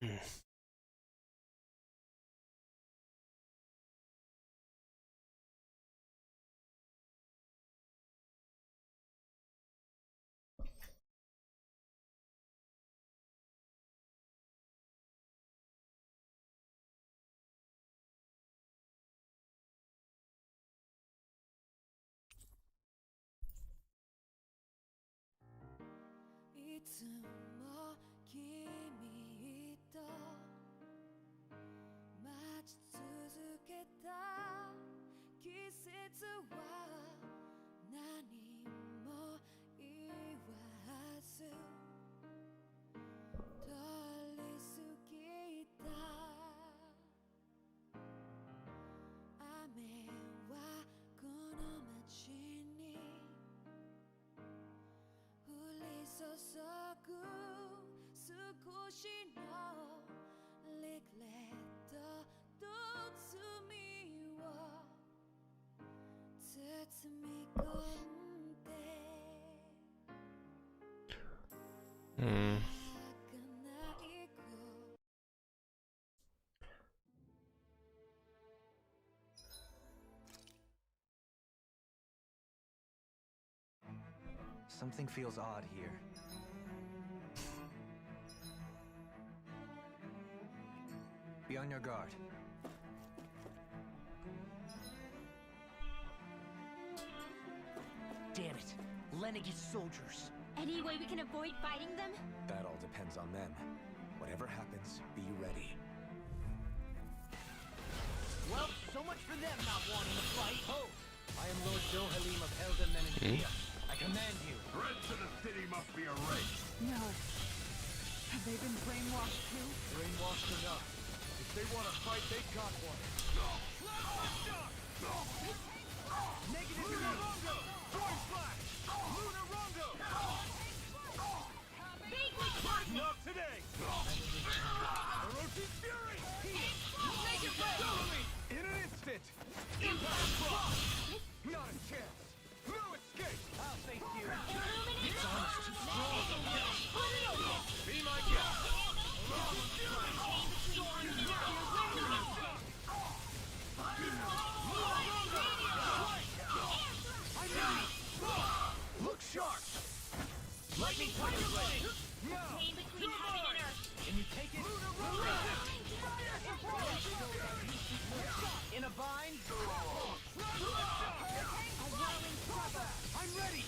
いつも君と待ち続けた季節は何も言わず通り過ぎた雨はこの街に降り注ぐ少しのリグレットと罪を包み込んで儚い声 Something feels odd here. Be on your guard. Damn it! Lenniget's soldiers! Any way we can avoid fighting them? That all depends on them. Whatever happens, be ready. Well, so much for them not wanting to fight! Ho! I am Lord Dohalim of Helden Menentia. I command you! Threat to the city must be erased. No. Have they been brainwashed too? Brainwashed enough. If they want to fight, they got one. Negative Lunar Rondo! Storm Flash! Lunar Rondo! Not today! Orochi's Fury! Negative Red! In an instant! Impact Frost! Not a chance! No escape! I'll face you! It's almost too strong! Be my guest! Orochi's Fury! Look sharp! Lightning Tiger Blade! No! Between heaven and earth. Can you take it? In a bind? I'm ready!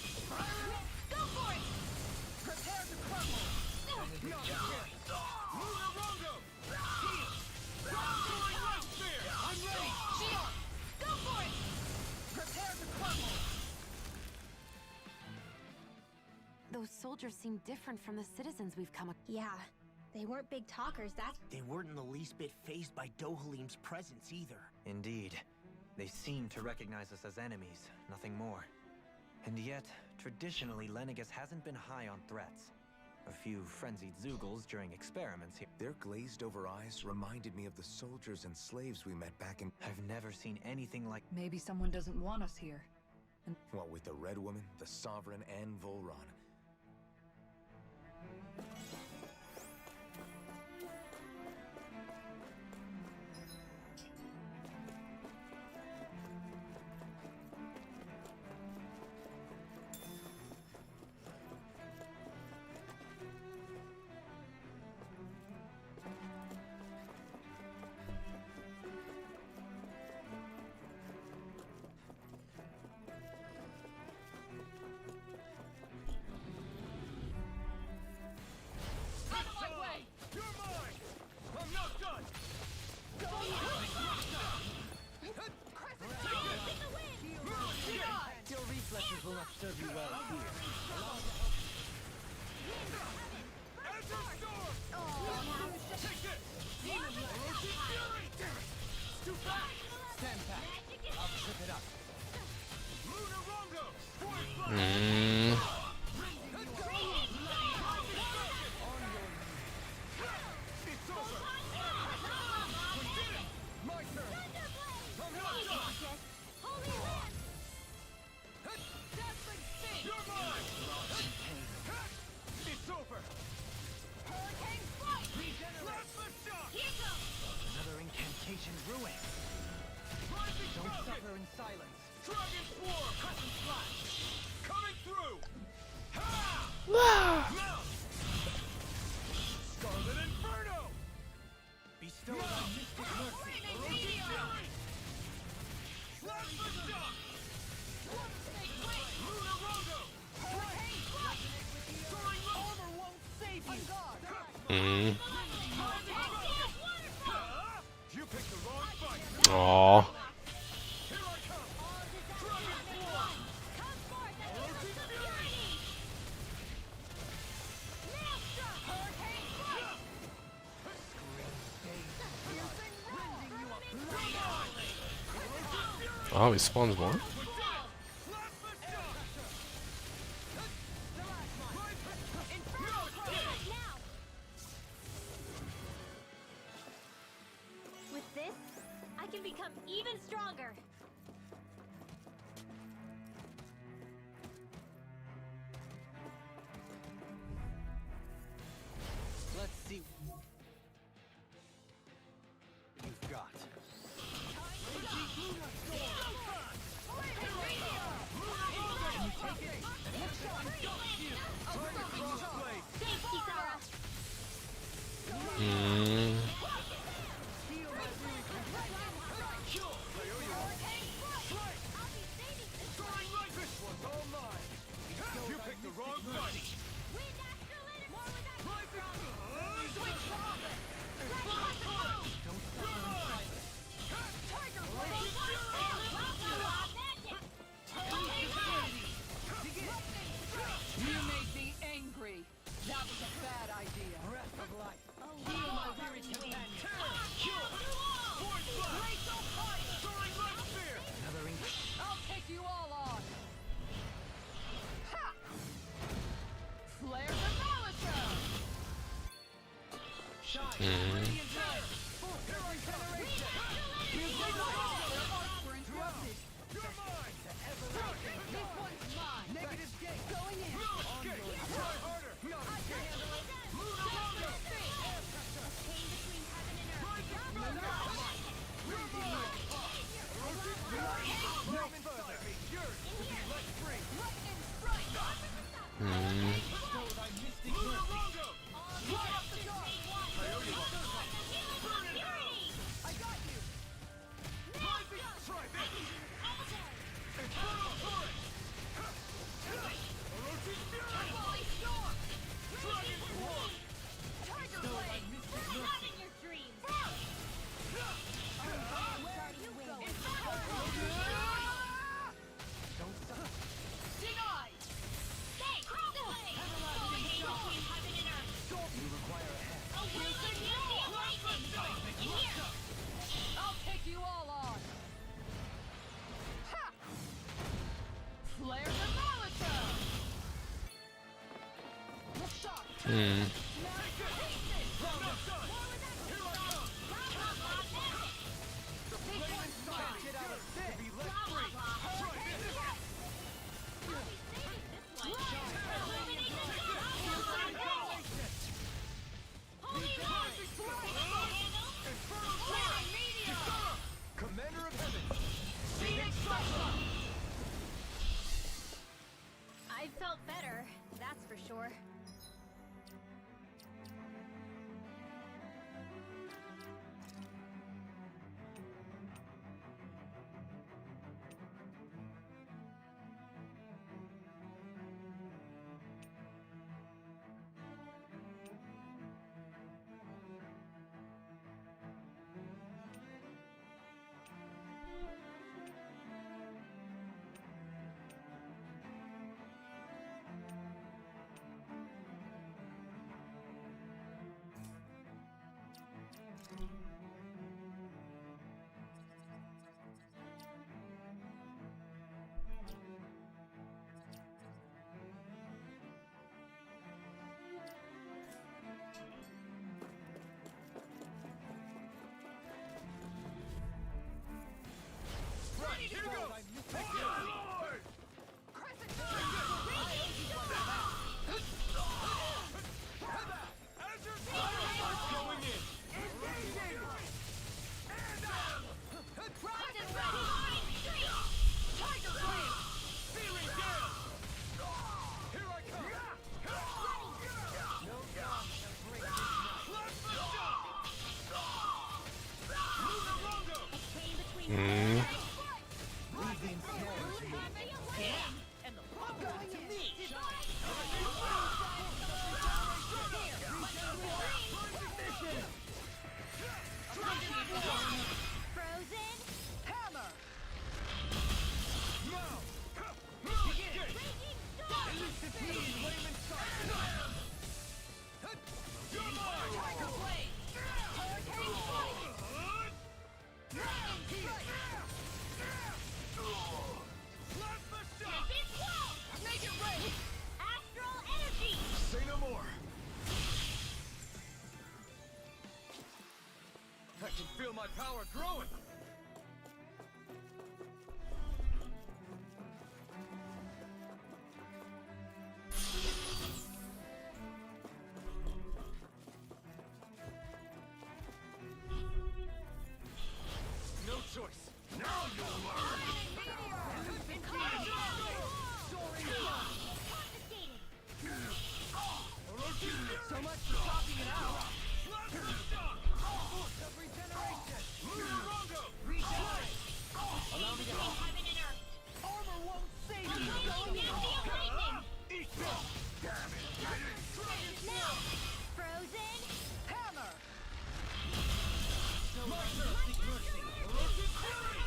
Go for it! Prepare to crumble! No chance! Lunar Rondo! Heal! Soaring Light Spear! I'm ready! Shield! Go for it! Prepare to crumble! Those soldiers seem different from the citizens we've come across. Yeah, they weren't big talkers, that's... They weren't in the least bit fazed by Dohalim's presence either. Indeed. They seem to recognize us as enemies, nothing more. And yet, traditionally, Lenniget hasn't been high on threats. A few frenzied Zoogles during experiments here. Their glazed-over eyes reminded me of the soldiers and slaves we met back in... I've never seen anything like... Maybe someone doesn't want us here. What with the Red Woman, the Sovereign, and Volron. Legion ruin. Don't suffer in silence. Dragon Swarm! Crescent Slash! Coming through! Ha! Now! Scarlet Inferno! Bestow thy mystic mercy! Erosion Fury! Plasma Shock! Lunar Rondo! Soaring Armor won't save you! You picked the wrong fight! Aww. Here I come! Dragon Swarm! Erosion Fury! Oh, he spawns more. With this, I can become even stronger. Let's see. You've got. You picked the wrong fight. You made me angry. That was a bad idea. Breath of life. Heal my weary companion. Another ink. I'll take you all on. Ha! Flare the Malachor! Shine. Radiant light. Here I come. We're interrupted. You're mine. This one's mine. Negative gate. Going in. No escape. Try harder. Not escape. Lunar Rondo. No further. Yours to be let free. Bestow thy mystic mercy. Fly up the dark. Burn it out. I got you. Rising. Try this. Infernal Torrent. Erosion Fury. Dragon Swarm. Bestow thy mystic mercy. Don't stop. You require a hand. I'll take you all on. Ha! Flare the Malachor! Commander of Heaven. I felt better, that's for sure. Mm. Frozen. Hammer! Now! Elusive Layman Sight! You're mine! Tiger Blade! Hurricane Strike! Dragon Strike! Plasma Shock! Make it rain! Astral energy. Say no more! I can feel my power growing! No choice! Now you'll learn! So much for topping it out! Force of regeneration! Regenerate! Allow me to help! Armor won't save you! Eat this! Damn it! Now. Frozen. Hammer! My mercy! Elusive Fury!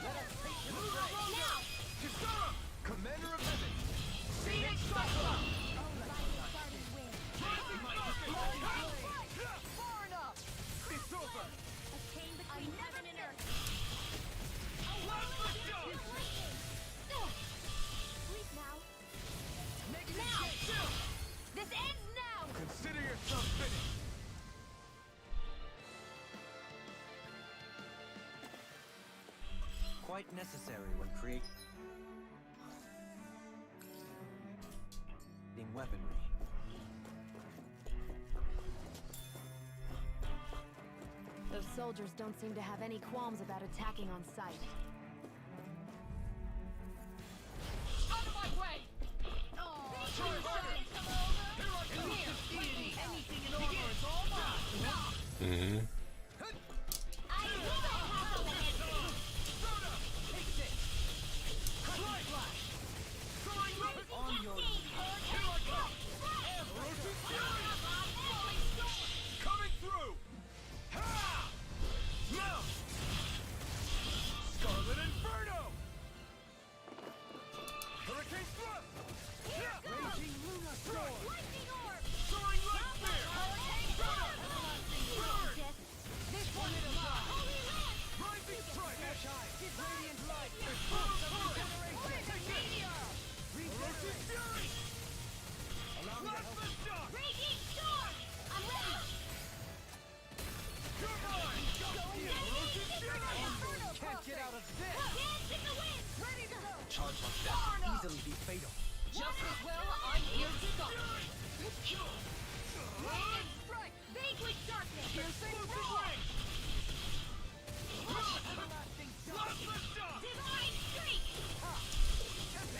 Let us take to the fray! Now. Kisara! Commander of Heaven! Phoenix Cyclone! Far enough! It's over! A chain between heaven and earth. Plasma Shock! Sleep now. Negative Now. Chill! This ends now. Consider yourself finished! Quite necessary when creating weaponry. Those soldiers don't seem to have any qualms about attacking on sight. Out of my way. Try harder! Here I come! Deity! Anything in order is all mine! Mm. I will have a weapon. Soda! Take this! Fly Flash! Throwing rope! On your knees! Here I come! Elusive Fury! Coming through! Ha! Now! Scarlet Inferno! Hurricane Thrust! Raging Luna Storm! Lightning orb. Soaring Light Spear! Hurricane Burn. Burn! This one is mine. Holy Land. Rising Strike! Give radiant light! Force of regeneration! Meteor! Elusive Fury! Plasma Shock! Raging storm. I'm ready. You're mine! Elusive Fury! Can't get out of this! Dance in the wind. Ready to go! Charge like that Far enough! easily be fatal. Just as well I'm here to stop. Raging strike. Vaguely darkness. Piercing Ring! Everlasting Plasma Shock! divine streak.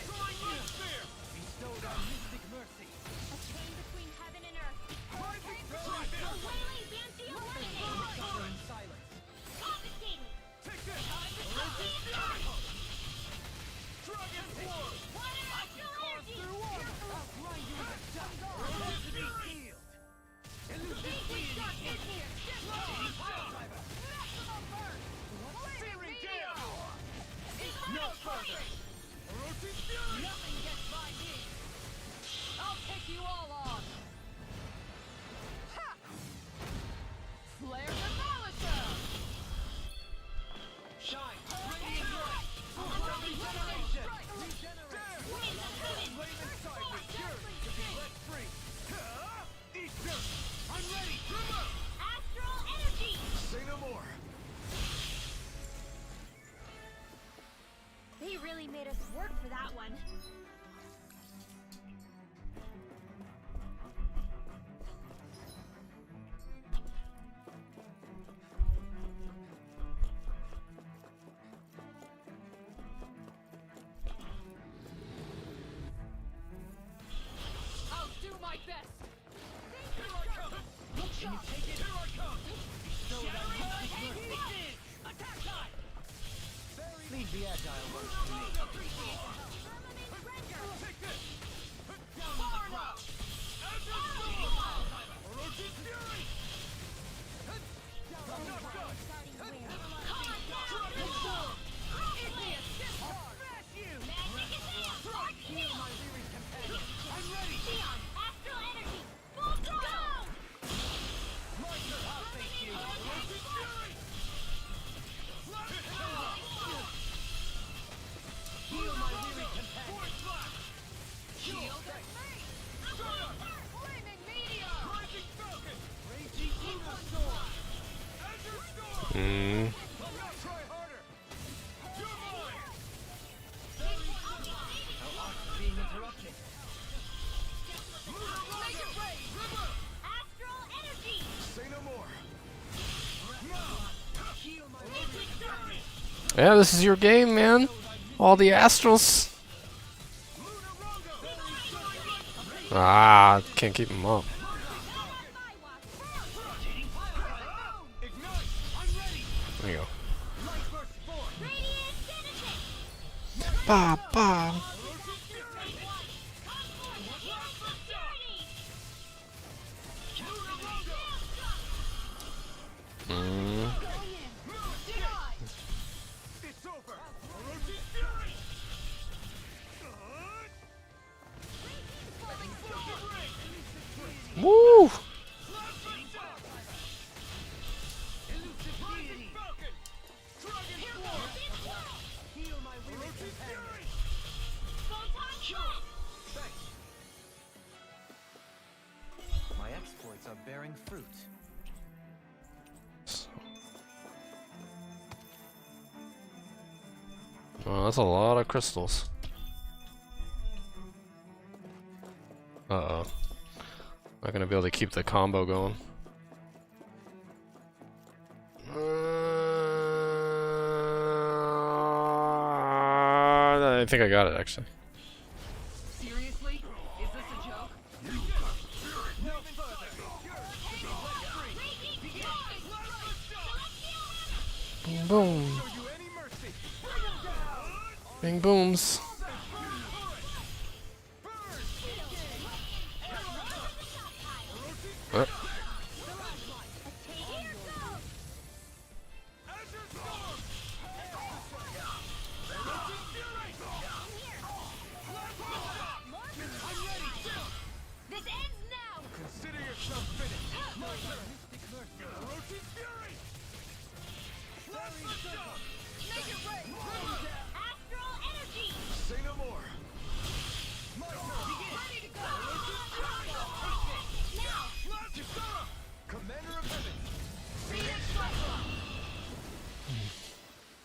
Soaring Light Spear! Bestowed on mystic mercy. A chain between heaven and earth. Rising A Strike! wailing banshee of lightning. Suffer in silence. Confiscating. Take this! Elusive Elusive Fury. Dragon Swarm! Water astral energy. I'll grind you with a dust! Elusive Fury! Elusive Vaguely darkness here. Lightning Driver! Searing Gale! No further! Elusive Fury! Nothing gets by me. I'll take you all on. Flare Demolisher! Shine! Radiant Light! Force of Regeneration! Regenerate! Layman Sight was cured to be let free! Eat dirt! I'm ready! Come on! Astral energy. Say no more! They really made us work for that one. I'll do my best! Here I come! Can you take it? Here I come! Please be agile, works for me. Mm. Yeah, this is your game, man. All the astrals. Ah, can't keep him up. There you go. Ba ba. Mm. Woo! My exploits are bearing fruit. Oh, that's a lot of crystals. Uh-oh. Not gonna be able to keep the combo going. I think I got it, actually. Seriously? Is this a joke? Boom boom. Bing booms.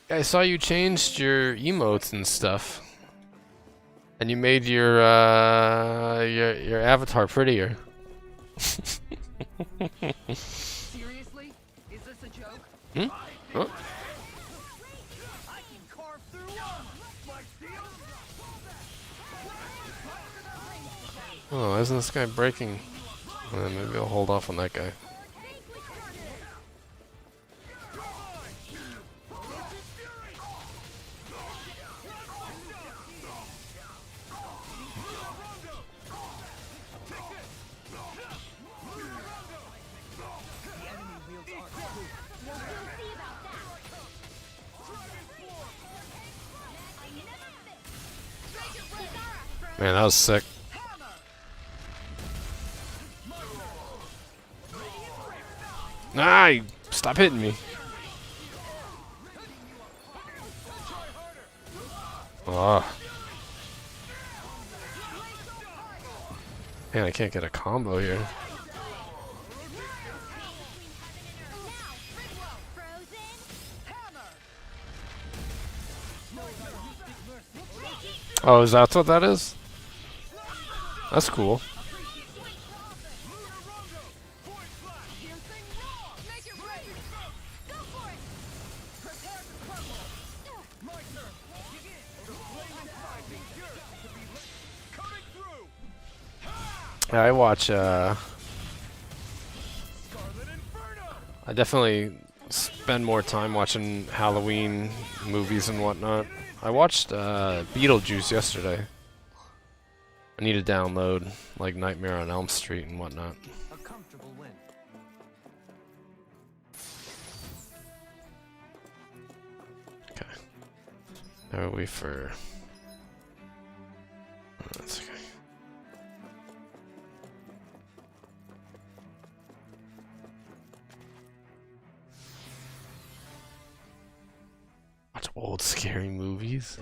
I saw you changed your emotes and stuff, and you made your avatar prettier. Seriously? Is this a joke? Hmm? Oh. Oh, isn't this guy breaking? Maybe I'll hold off on that guy. Man, that was sick. Nah, stop hitting me. Ah. Man, I can't get a combo here. Oh, is that what that is? That's cool. I I definitely spend more time watching Halloween movies and whatnot. I watched Beetlejuice yesterday. I need to download like Nightmare on Elm Street and whatnot. A comfortable win. Okay. How are we for... Oh, that's okay. Watch old scary movies.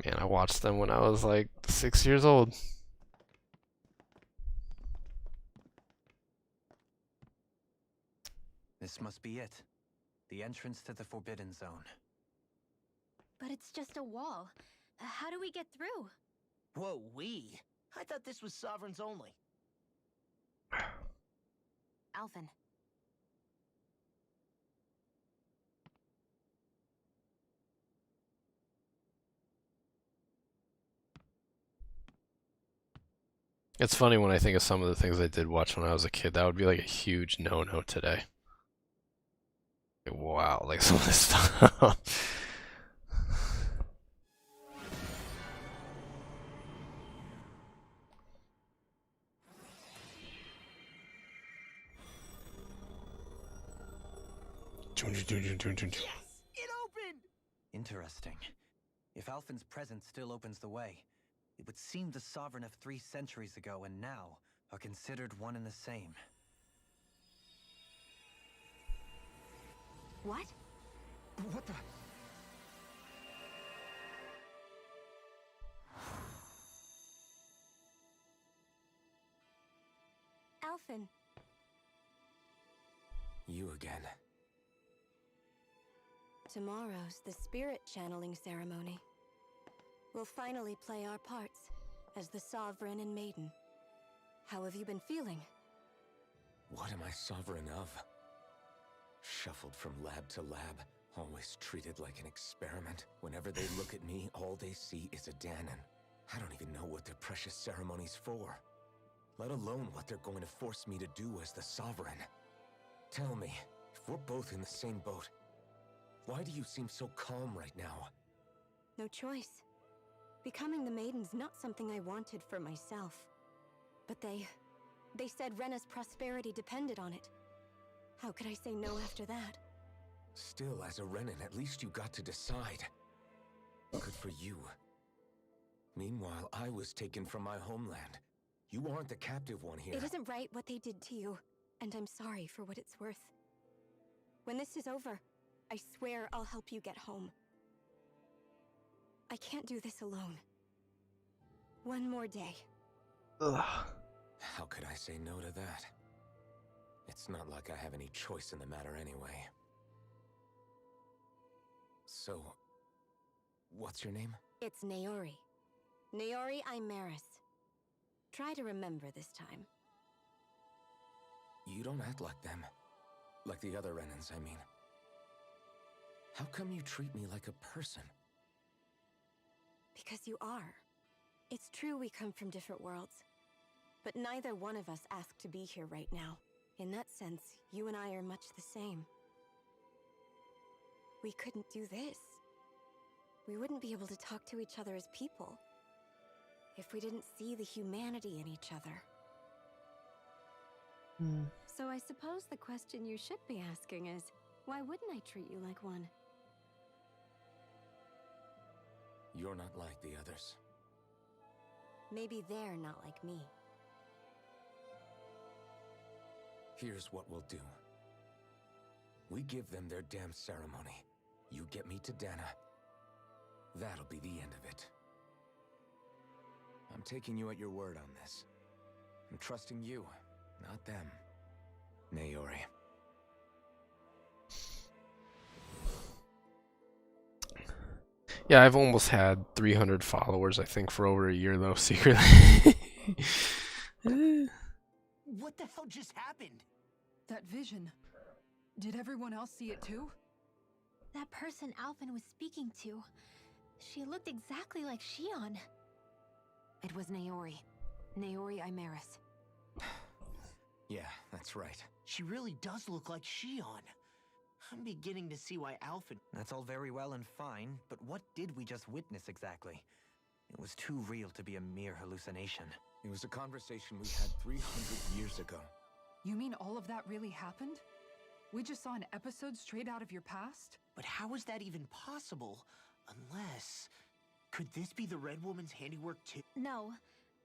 Man, I watched them when I was like 6 years old. This must be it. The entrance to the Forbidden Zone. But it's just a wall. How do we get through? Whoa, we? I thought this was Sovereigns only. Alphen. It's funny when I think of some of the things I did watch when I was a kid. That would be like a huge no-no today. Like, wow, like some of this stuff. Yes! It opened! Interesting. If Alphen's presence still opens the way, it would seem the Sovereign of 3 centuries ago and now are considered one and the same. What? What the? Alphen. You again. Tomorrow's the spirit channeling ceremony. We'll finally play our parts as the Sovereign and Maiden. How have you been feeling? What am I sovereign of? Shuffled from lab to lab, always treated like an experiment. Whenever they look at me, all they see is a Danon. I don't even know what their precious ceremony's for, let alone what they're going to force me to do as the Sovereign. Tell me, if we're both in the same boat, why do you seem so calm right now? No choice. Becoming the Maiden's not something I wanted for myself. But they said Rena's prosperity depended on it. How could I say no after that? Still, as a Renan, at least you got to decide. Good for you. Meanwhile, I was taken from my homeland. You aren't the captive one here. It isn't right what they did to you, and I'm sorry for what it's worth. When this is over, I swear I'll help you get home. I can't do this alone. One more day. Ugh. How could I say no to that? It's not like I have any choice in the matter anyway. So, what's your name? It's Naori. Naori Imaris. Try to remember this time. You don't act like them. Like the other Renans, I mean. How come you treat me like a person? Because you are. It's true we come from different worlds. But neither one of us asked to be here right now. In that sense, you and I are much the same. We couldn't do this. We wouldn't be able to talk to each other as people if we didn't see the humanity in each other. So I suppose the question you should be asking is, why wouldn't I treat you like one? You're not like the others. Maybe they're not like me. Here's what we'll do. We give them their damn ceremony. You get me to Dana. That'll be the end of it. I'm taking you at your word on this. I'm trusting you, not them. Naori. Yeah, I've almost had 300 followers, I think, for over a year, though, secretly. What the hell just happened? That vision. Did everyone else see it too? That person Alphen was speaking to, she looked exactly like Shion. It was Naori. Naori Imaris. Yeah, that's right. She really does look like Shion. I'm beginning to see why Alphen... That's all very well and fine, but what did we just witness exactly? It was too real to be a mere hallucination. It was a conversation we had 300 years ago. You mean all of that really happened? We just saw an episode straight out of your past? But how is that even possible? Unless... Could this be the Red Woman's handiwork too? No,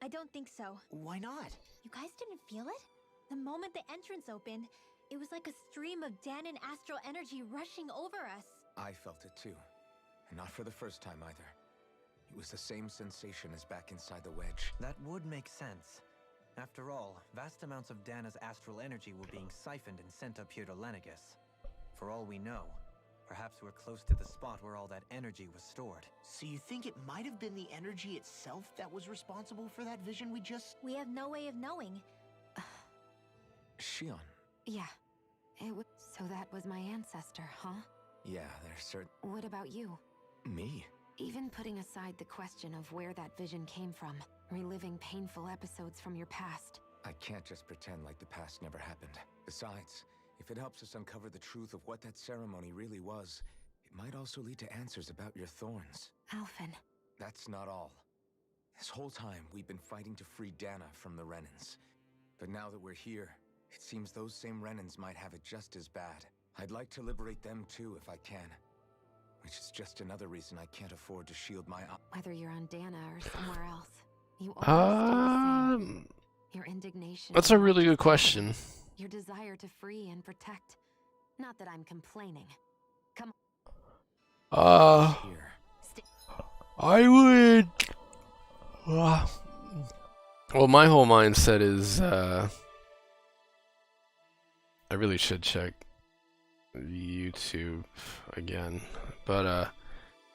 I don't think so. Why not? You guys didn't feel it? The moment the entrance opened, it was like a stream of Danon astral energy rushing over us. I felt it too. And not for the first time either. It was the same sensation as back inside the wedge. That would make sense. After all, vast amounts of Dana's astral energy were being siphoned and sent up here to Lenegus. For all we know, perhaps we're close to the spot where all that energy was stored. So you think it might have been the energy itself that was responsible for that vision we just... We have no way of knowing. Shion. Yeah. So that was my ancestor, huh? Yeah, there's certain... What about you? Me? Even putting aside the question of where that vision came from, reliving painful episodes from your past. I can't just pretend like the past never happened. Besides, if it helps us uncover the truth of what that ceremony really was, it might also lead to answers about your thorns. Alphen. That's not all. This whole time, we've been fighting to free Dana from the Renans. But now that we're here, it seems those same Renans might have it just as bad. I'd like to liberate them too if I can. Which is just another reason I can't afford to shield my eye. Whether you're on Dana or somewhere else, you always stay the same. Your indignation. That's a really good question. Your desire to free and protect. Not that I'm complaining. Come I would. Well, my whole mindset is I really should check YouTube again, but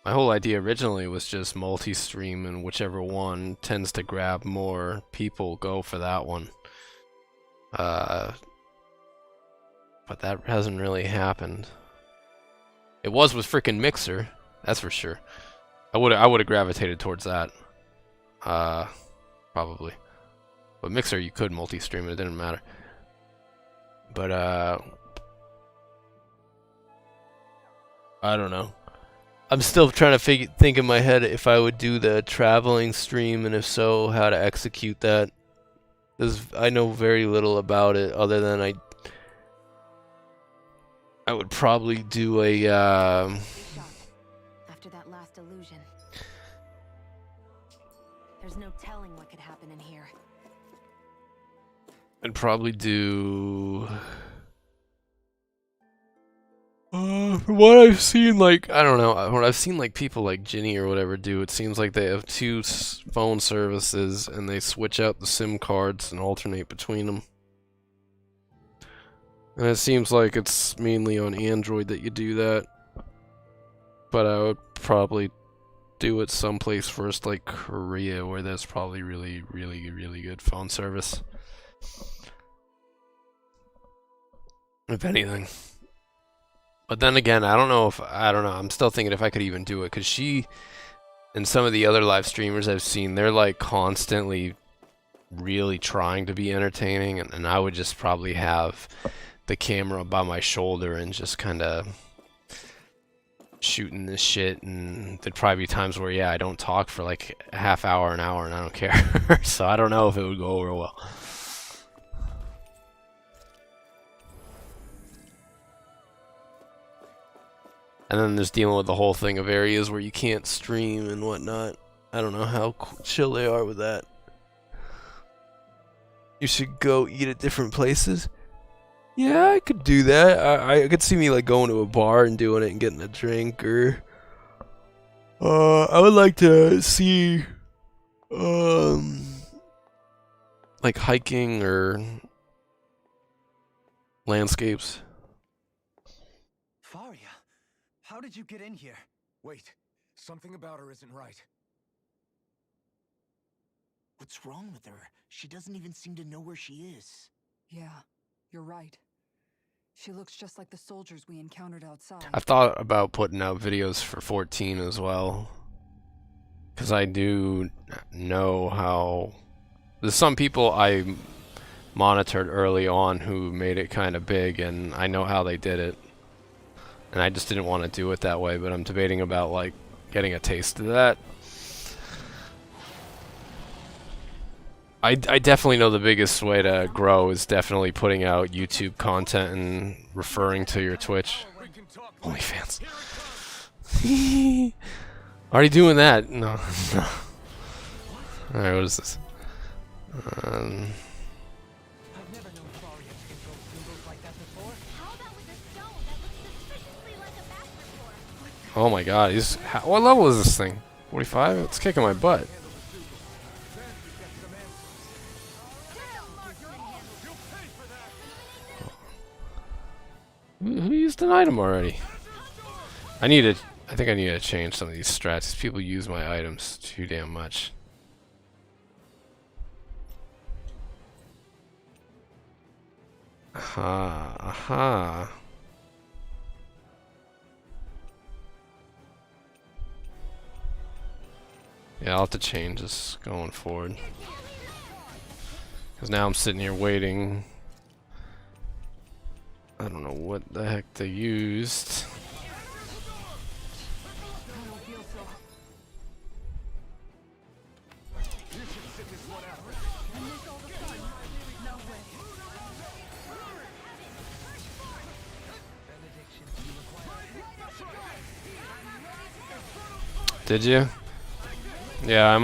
my whole idea originally was just multi-stream, and whichever one tends to grab more people, go for that one. But that hasn't really happened. It was with freaking Mixer, that's for sure. I would have gravitated towards that, probably. But Mixer, you could multi-stream it, it didn't matter. But I don't know. I'm still trying to think in my head if I would do the traveling stream, and if so, how to execute that. Because I know very little about it, other than I would probably do a after that last illusion. There's no telling what could happen in here. I'd probably do from what I've seen, like, I don't know, what I've seen, like, people like Ginny or whatever do, it seems like they have two phone services and they switch out the SIM cards and alternate between them. And it seems like it's mainly on Android that you do that. But I would probably do it someplace first, like Korea, where there's probably really good phone service. If anything. But then again, I don't know. I'm still thinking if I could even do it, because she and some of the other live streamers I've seen, they're like constantly really trying to be entertaining, and I would just probably have the camera by my shoulder and just kind of shooting this shit, and there'd probably be times where, yeah, I don't talk for like a half hour, an hour, and I don't care. So I don't know if it would go over well. And then there's dealing with the whole thing of areas where you can't stream and whatnot. I don't know how chill they are with that. You should go eat at different places. Yeah, I could do that. I could see me like going to a bar and doing it and getting a drink, or I would like to see like hiking or landscapes. Faria, how did you get in here? Wait, something about her isn't right. What's wrong with her? She doesn't even seem to know where she is. Yeah, you're right. She looks just like the soldiers we encountered outside. I've thought about putting out videos for 14 as well, because I do know how there's some people I monitored early on who made it kind of big, and I know how they did it. And I just didn't want to do it that way, but I'm debating about like getting a taste of that. I definitely know the biggest way to grow is definitely putting out YouTube content and referring to your Twitch. OnlyFans. Already doing that? No. No. Alright, what is this? Oh my god, what level is this thing? 45? It's kicking my butt. Who used an item already? I think I need to change some of these strats. People use my items too damn much. Aha, aha. Yeah, I'll have to change this going forward. Because now I'm sitting here waiting. I don't know what the heck they used. Did you? Yeah,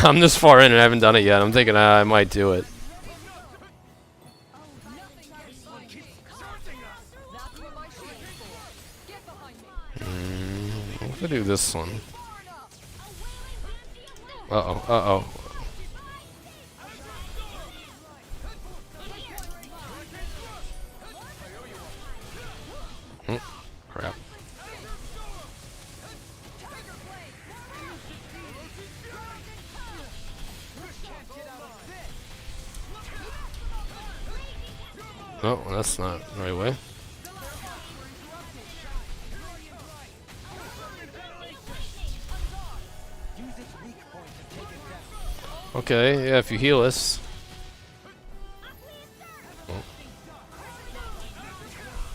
I'm this far in and I haven't done it yet. I'm thinking I might do it. What if I do this one? Uh-oh, uh-oh. Crap. Oh, well, that's not the right way. Okay, yeah, if you heal us.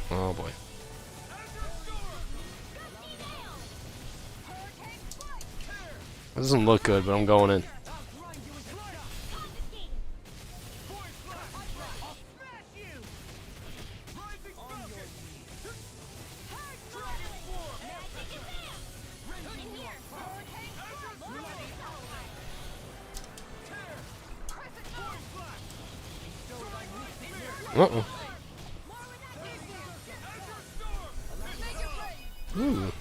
Oh boy. This doesn't look good, but I'm going in. Uh-oh. Ooh.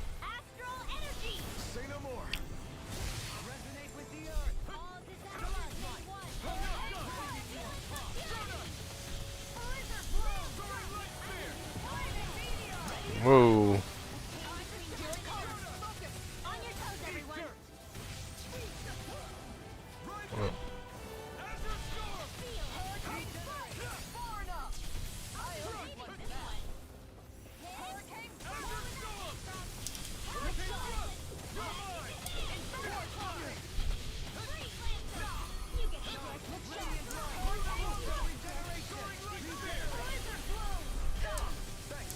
Whoa.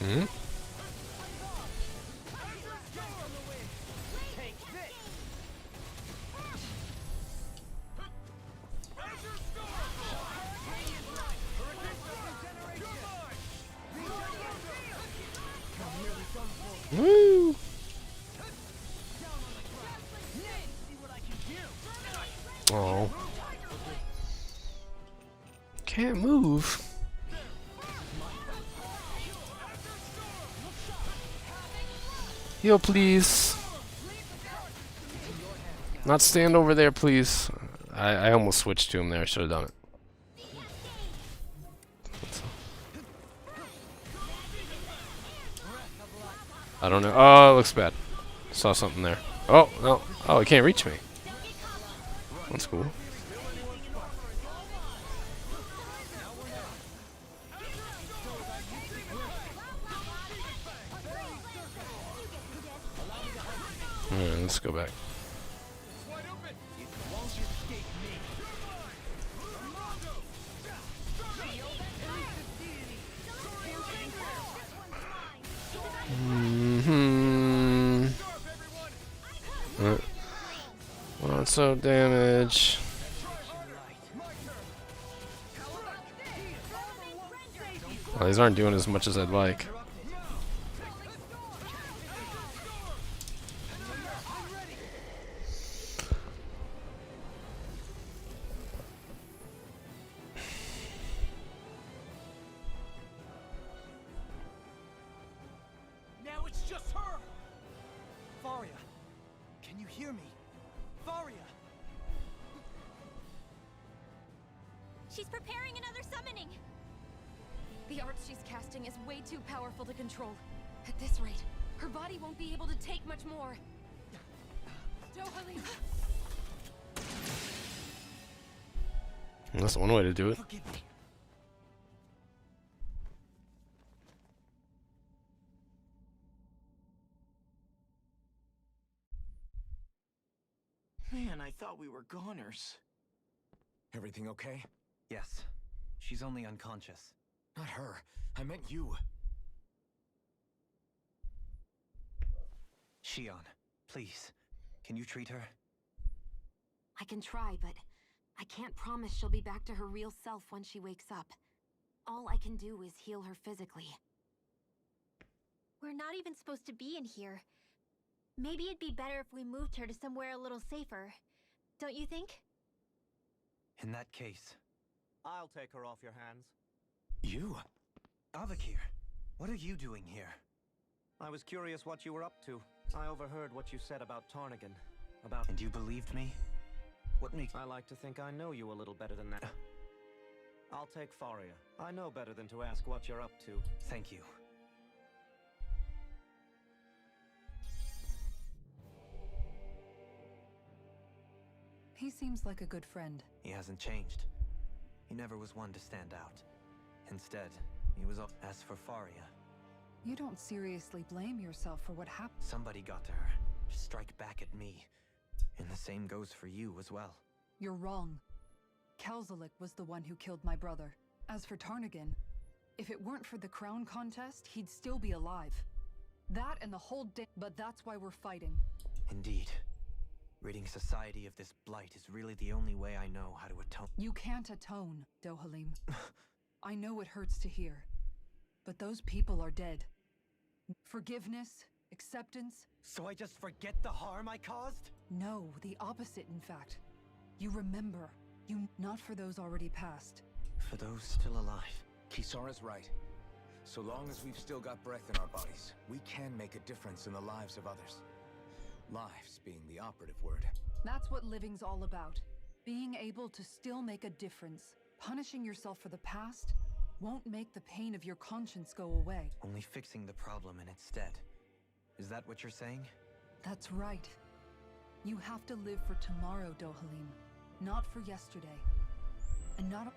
Hmm? Woo! Oh. Can't move. Heal, please. Not stand over there, please. I almost switched to him there. I should have done it. I don't know. Oh, it looks bad. Saw something there. Oh, no. Oh, he can't reach me. That's cool. Alright, let's go back. So damage. Oh, these aren't doing as much as I'd like. Now it's just her! Faria, can you hear me? Faria! She's preparing another summoning! The art she's casting is way too powerful to control. At this rate, her body won't be able to take much more. Dohalim! That's one way to do it. Forgive me. Man, I thought we were goners. Everything okay? Yes. She's only unconscious. Not her. I meant you. Shion, please. Can you treat her? I can try, but I can't promise she'll be back to her real self when she wakes up. All I can do is heal her physically. We're not even supposed to be in here. Maybe it'd be better if we moved her to somewhere a little safer. Don't you think? In that case... I'll take her off your hands. You? Avakir, what are you doing here? I was curious what you were up to. I overheard what you said about Tarnigan. About... And you believed me? What makes... I like to think I know you a little better than that. I'll take Faria. I know better than to ask what you're up to. Thank you. He seems like a good friend. He hasn't changed. He never was one to stand out. Instead, he was... As for Faria... You don't seriously blame yourself for what happened. Somebody got to her. Strike back at me. And the same goes for you as well. You're wrong. Kelzelik was the one who killed my brother. As for Tarnigan, if it weren't for the crown contest, he'd still be alive. That and the whole day. But that's why we're fighting. Indeed. Ridding society of this blight is really the only way I know how to atone. You can't atone, Dohalim. I know it hurts to hear. But those people are dead. Forgiveness, acceptance... So I just forget the harm I caused? No, the opposite, in fact. You remember. Not for those already passed. For those still alive. Kisara's right. So long as we've still got breath in our bodies, we can make a difference in the lives of others. Lives being the operative word. That's what living's all about. Being able to still make a difference. Punishing yourself for the past won't make the pain of your conscience go away. Only fixing the problem in its stead. Is that what you're saying? That's right. You have to live for tomorrow, Dohalim. Not for yesterday. And not...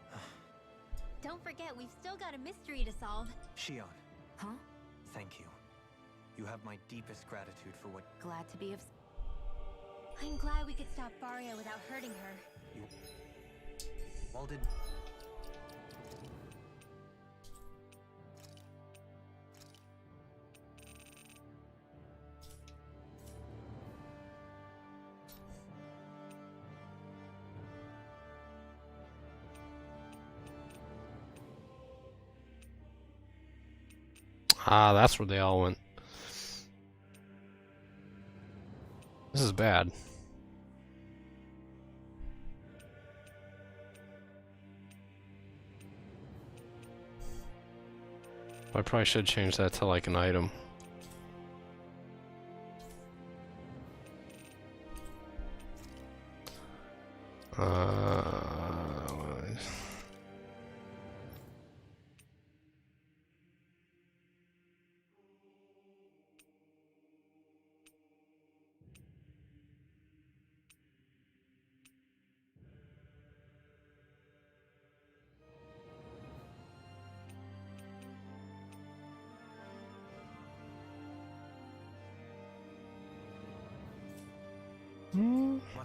Don't forget, we've still got a mystery to solve. Shion. Huh? Thank you. You have my deepest gratitude for what... Glad to be of... I'm glad we could stop Faria without hurting her. You... All did... Ah, that's where they all went. This is bad. I probably should change that to like an item.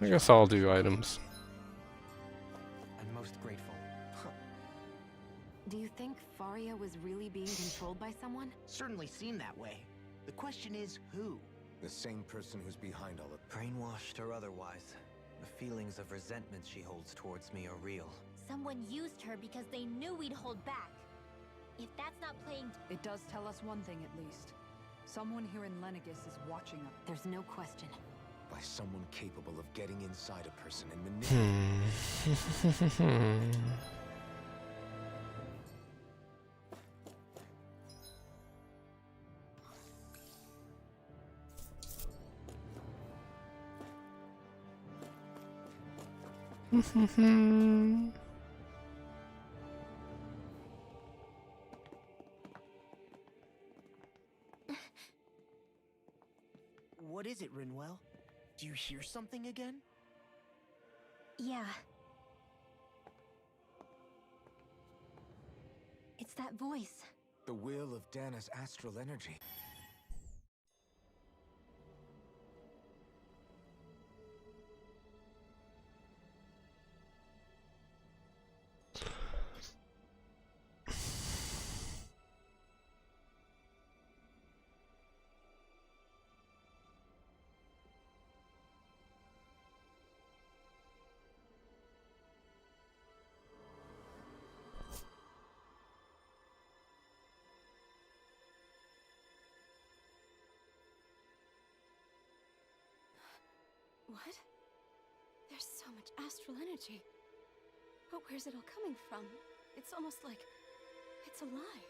I guess I'll do items. I'm most grateful. Do you think Faria was really being controlled by someone? Certainly seemed that way. The question is, who? The same person who's behind all of... Brainwashed or otherwise, The feelings of resentment she holds towards me are real. Someone used her because they knew we'd hold back. If that's not playing... It does tell us one thing at least. Someone here in Lenegis is watching us. There's no question. By someone capable of getting inside a person and manipulating. What is it, Rinwell? Do you hear something again? Yeah. It's that voice. The will of Dana's astral energy. What? There's so much astral energy. But where's it all coming from? It's almost like it's alive.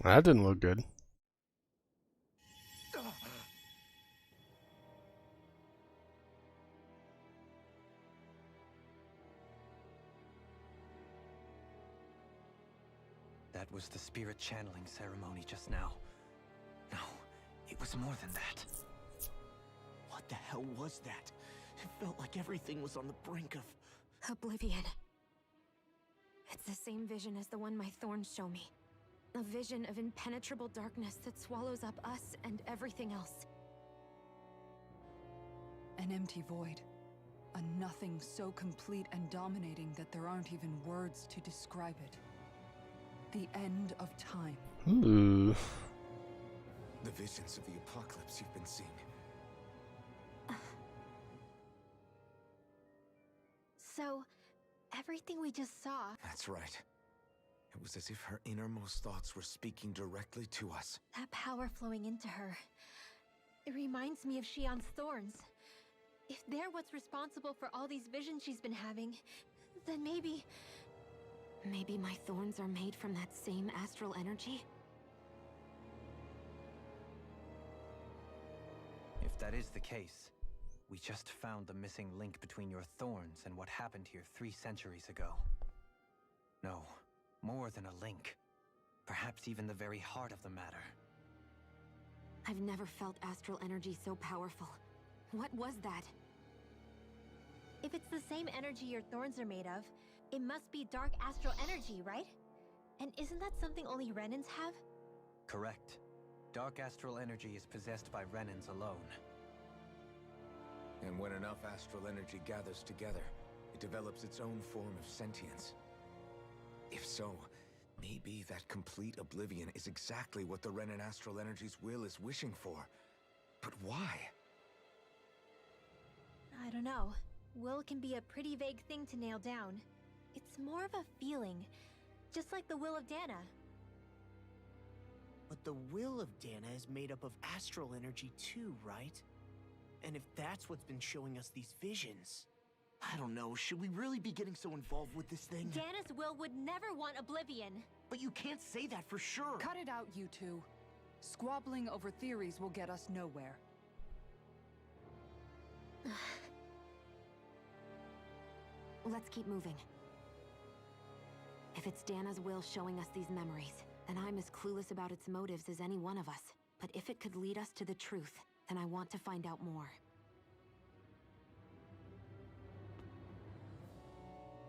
That didn't look good. That was the spirit channeling ceremony just now. No, it was more than that. What the hell was that? It felt like everything was on the brink of... Oblivion. It's the same vision as the one my thorns show me. A vision of impenetrable darkness that swallows up us and everything else. An empty void. A nothing so complete and dominating that there aren't even words to describe it. The end of time. Ooh. The visions of the apocalypse you've been seeing. So, everything we just saw... That's right. It was as if her innermost thoughts were speaking directly to us. That power flowing into her. It reminds me of Shion's thorns. If they're what's responsible for all these visions she's been having, then maybe... Maybe my thorns are made from that same astral energy? If that is the case, we just found the missing link between your thorns and what happened here 3 centuries ago. No, more than a link. Perhaps even the very heart of the matter. I've never felt astral energy so powerful. What was that? If it's the same energy your thorns are made of, it must be dark astral energy, right? And isn't that something only Renans have? Correct. Dark astral energy is possessed by Renans alone. And when enough astral energy gathers together, it develops its own form of sentience. If so, maybe that complete oblivion is exactly what the Renan astral energy's will is wishing for. But why? I don't know. Will can be a pretty vague thing to nail down. It's more of a feeling, just like the will of Dana. But the will of Dana is made up of astral energy too, right? And if that's what's been showing us these visions... I don't know, should we really be getting so involved with this thing? Dana's will would never want oblivion. But you can't say that for sure! Cut it out, you two. Squabbling over theories will get us nowhere. Let's keep moving. If it's Dana's will showing us these memories, then I'm as clueless about its motives as any one of us. But if it could lead us to the truth, then I want to find out more.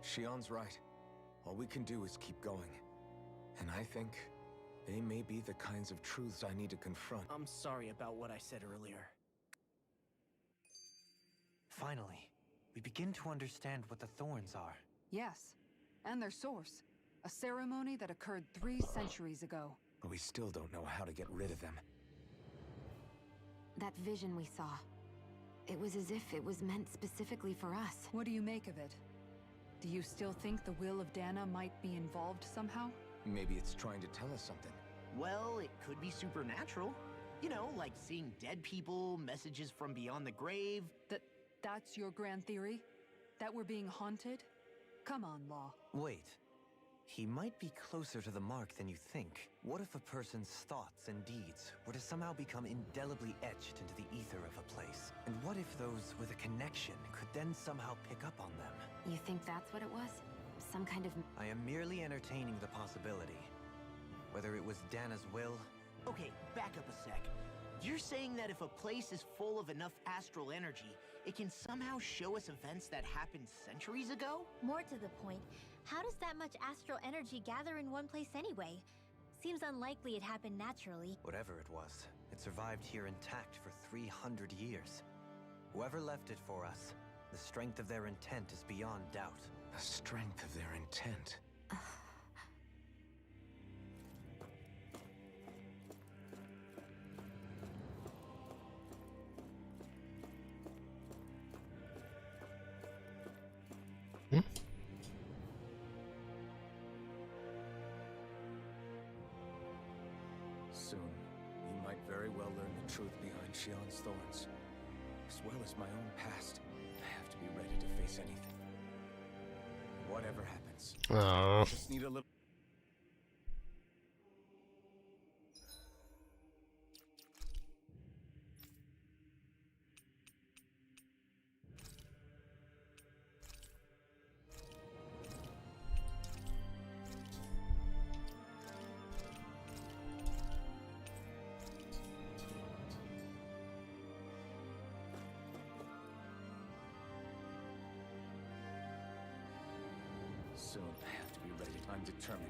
Shion's right. All we can do is keep going. And I think they may be the kinds of truths I need to confront. I'm sorry about what I said earlier. Finally, we begin to understand what the thorns are. Yes, and their source. A ceremony that occurred 3 centuries ago. But we still don't know how to get rid of them. That vision we saw. It was as if it was meant specifically for us. What do you make of it? Do you still think the will of Dana might be involved somehow? Maybe it's trying to tell us something. Well, it could be supernatural. You know, like seeing dead people, messages from beyond the grave. That's your grand theory? That we're being haunted? Come on, Law. Wait. He might be closer to the mark than you think. What if a person's thoughts and deeds were to somehow become indelibly etched into the ether of a place? And what if those with a connection could then somehow pick up on them? You think that's what it was? Some kind of... I am merely entertaining the possibility. Whether it was Dana's will... Okay, back up a sec. You're saying that if a place is full of enough astral energy, it can somehow show us events that happened centuries ago? More to the point, how does that much astral energy gather in one place anyway? Seems unlikely it happened naturally. Whatever it was, it survived here intact for 300 years. Whoever left it for us, the strength of their intent is beyond doubt. The strength of their intent. Soon, we might very well learn the truth behind Shion's thorns. As well as my own past. I have to be ready to face anything. Whatever happens. Aww. Just need a little... Soon, I have to be ready. I'm determined.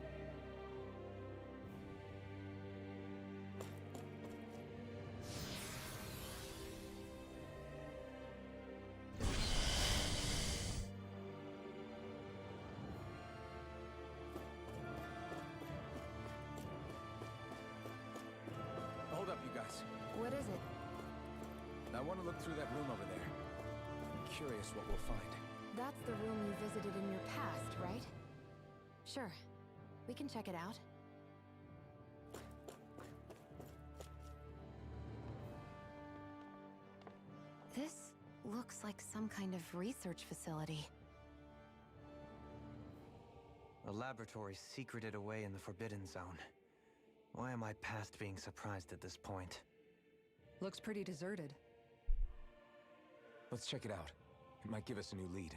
Hold up, you guys. What is it? I want to look through that room over there. I'm curious what we'll find. That's the room you visited in your past, right? Sure. We can check it out. This looks like some kind of research facility. A laboratory secreted away in the Forbidden Zone. Why am I past being surprised at this point? Looks pretty deserted. Let's check it out. It might give us a new lead.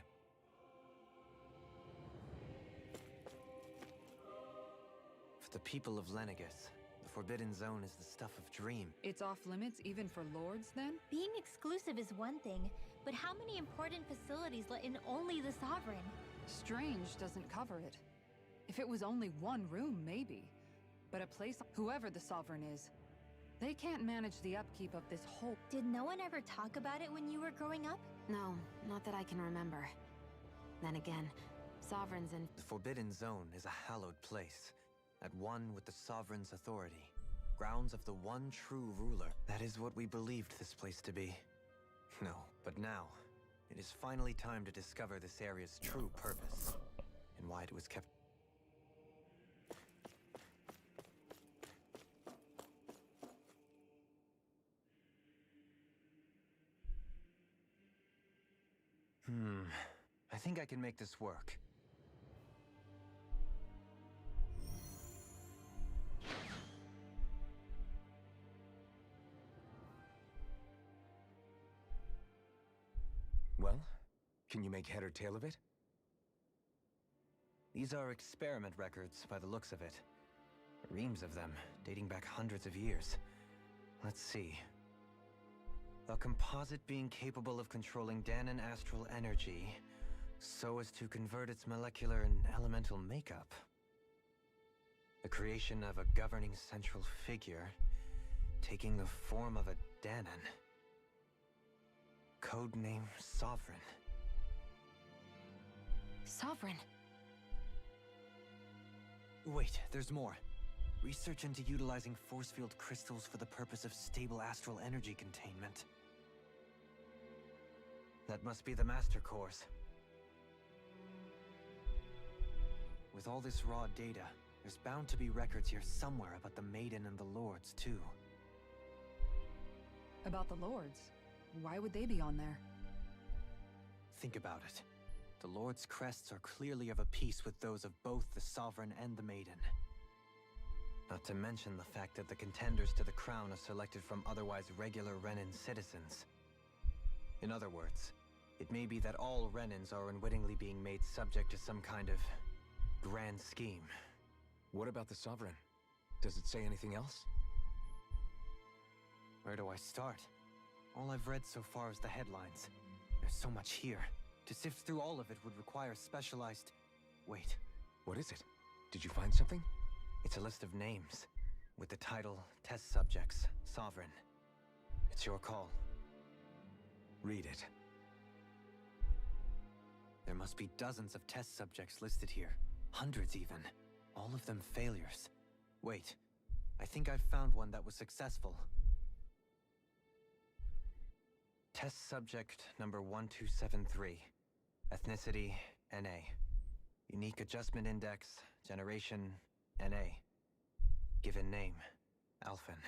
For the people of Lenegus, the Forbidden Zone is the stuff of dream. It's off limits even for lords, then? Being exclusive is one thing, but how many important facilities let in only the Sovereign? Strange doesn't cover it. If it was only one room, maybe. But a place, whoever the Sovereign is, they can't manage the upkeep of this whole... Did no one ever talk about it when you were growing up? No, not that I can remember. Then again, sovereigns and... The Forbidden Zone is a hallowed place, at one with the Sovereign's authority. Grounds of the one true ruler. That is what we believed this place to be. No, but now, It is finally time to discover this area's true purpose, and why it was kept. I think I can make this work. Well, can you make head or tail of it? These are experiment records by the looks of it. Reams of them, dating back hundreds of years. Let's see. A composite being capable of controlling Danon astral energy so as to convert its molecular and elemental makeup. The creation of a governing central figure taking the form of a Danon. Codename Sovereign. Sovereign. Wait, there's more. Research into utilizing force field crystals for the purpose of stable astral energy containment. That must be the Master Course. With all this raw data, there's bound to be records here somewhere about the Maiden and the Lords, too. About the Lords? Why would they be on there? Think about it. The Lord's crests are clearly of a piece with those of both the Sovereign and the Maiden. Not to mention the fact that the contenders to the crown are selected from otherwise regular Renin citizens. In other words, it may be that all Renins are unwittingly being made subject to some kind of grand scheme. What about the Sovereign? Does it say anything else? Where do I start? All I've read so far is the headlines. There's so much here. To sift through all of it would require specialized... Wait. What is it? Did you find something? It's a list of names, with the title Test Subjects, Sovereign. It's your call. Read it. There must be dozens of test subjects listed here. Hundreds even. All of them failures. Wait, I think I've found one that was successful. Test subject number 1273. Ethnicity, NA. Unique adjustment index, generation, NA. Given name, Alphen.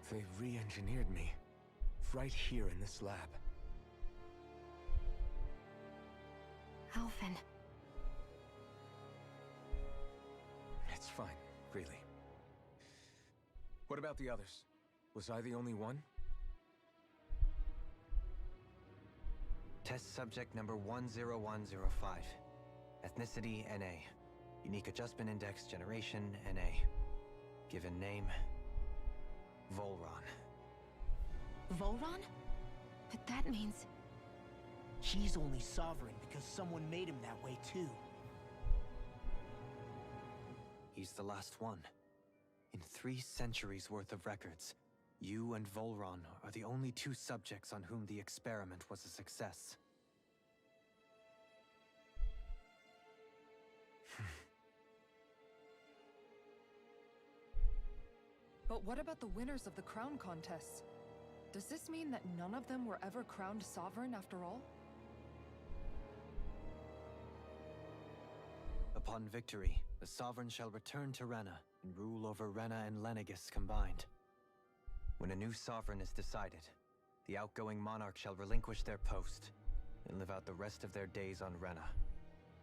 They re-engineered me. Right here in this lab. Alphen. It's fine, really. What about the others? Was I the only one? Test subject number 10105. Ethnicity, NA. Unique adjustment index, generation, NA. Given name, Volron. Volron? But that means... He's only sovereign because someone made him that way too. He's the last one. In 3 centuries worth of records, you and Volron are the only 2 subjects on whom the experiment was a success. But what about the winners of the crown contests? Does this mean that none of them were ever crowned sovereign after all? Upon victory, the Sovereign shall return to Rena and rule over Rena and Lenegis combined. When a new Sovereign is decided, the outgoing monarch shall relinquish their post and live out the rest of their days on Rena.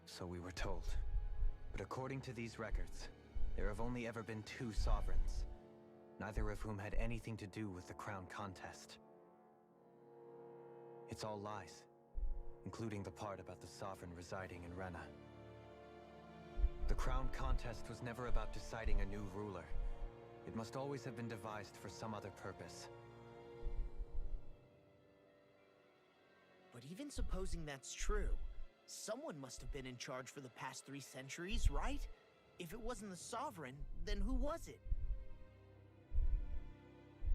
So we were told. But according to these records, there have only ever been 2 Sovereigns, neither of whom had anything to do with the crown contest. It's all lies, including the part about the Sovereign residing in Rena. The crown contest was never about deciding a new ruler. It must always have been devised for some other purpose. But even supposing that's true, someone must have been in charge for the past 3 centuries, right? If it wasn't the Sovereign, then who was it?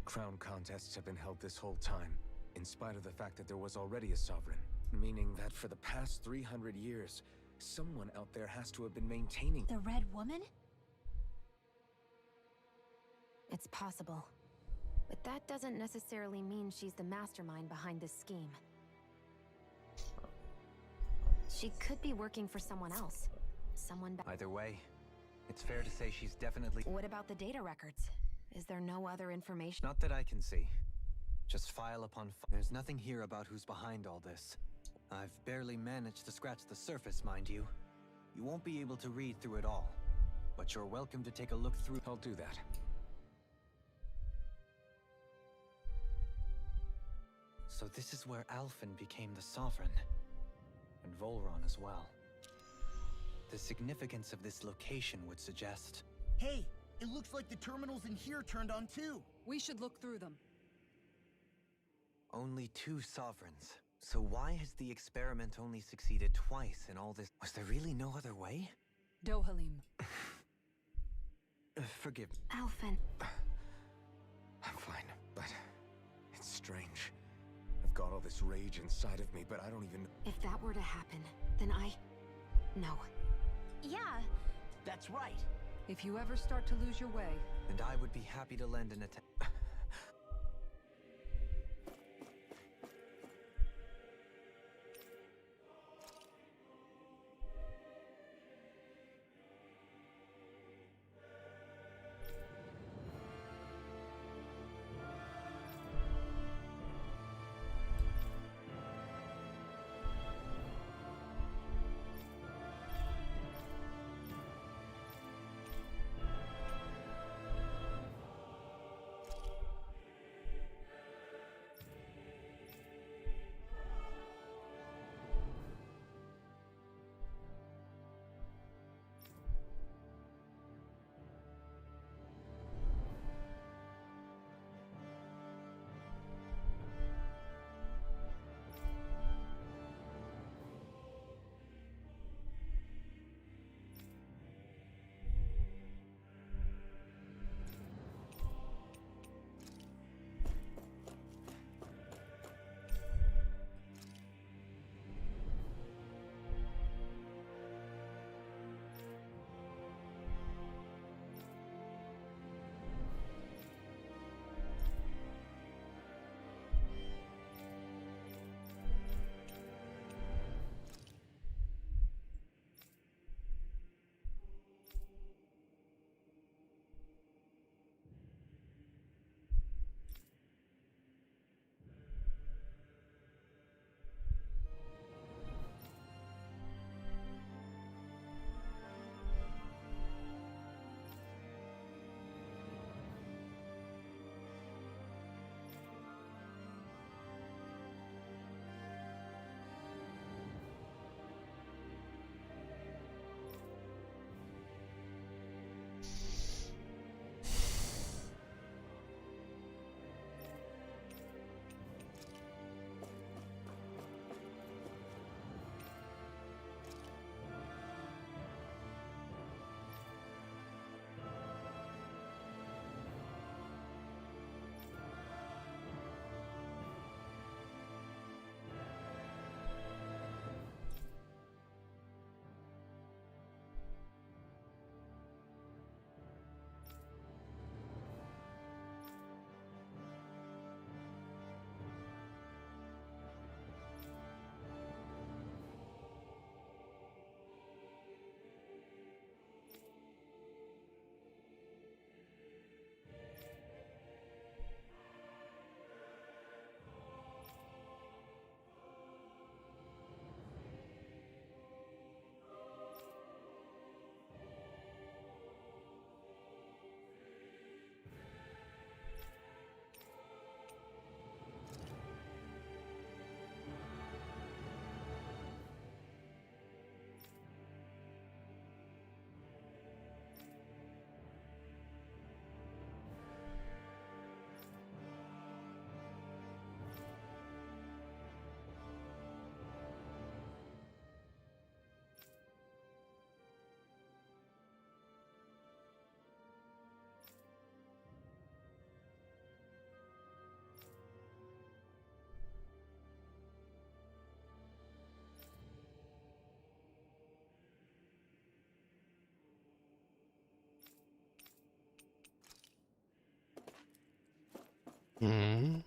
Crown contests have been held this whole time, in spite of the fact that there was already a Sovereign. Meaning that for the past 300 years, someone out there has to have been maintaining... The Red Woman? It's possible. But that doesn't necessarily mean she's the mastermind behind this scheme. She could be working for someone else. Either way, it's fair to say she's definitely... What about the data records? Is there no other information? Not that I can see. Just file upon There's nothing here about who's behind all this. I've barely managed to scratch the surface, mind you. You won't be able to read through it all. But you're welcome to take a look through... I'll do that. So this is where Alphen became the Sovereign. And Volron as well. The significance of this location would suggest... Hey, it looks like the terminals in here turned on too. We should look through them. Only 2 sovereigns. So why has the experiment only succeeded twice in all this? Was there really no other way? Dohalim. Forgive me. Alphen. I'm fine, but it's strange. I've got all this rage inside of me, but I don't even... If that were to happen, then No. Yeah. That's right. If you ever start to lose your way... And I would be happy to lend an attempt. Hmm.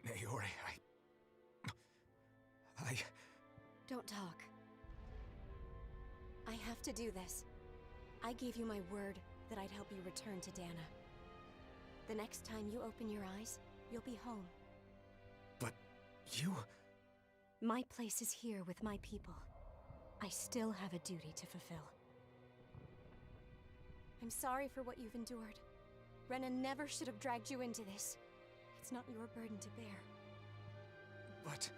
Naori, Don't talk. I have to do this. I gave you my word that I'd help you return to Dana. The next time you open your eyes, you'll be home. But you... My place is here with my people. I still have a duty to fulfill. I'm sorry for what you've endured. Rena never should have dragged you into this. It's not your burden to bear. But...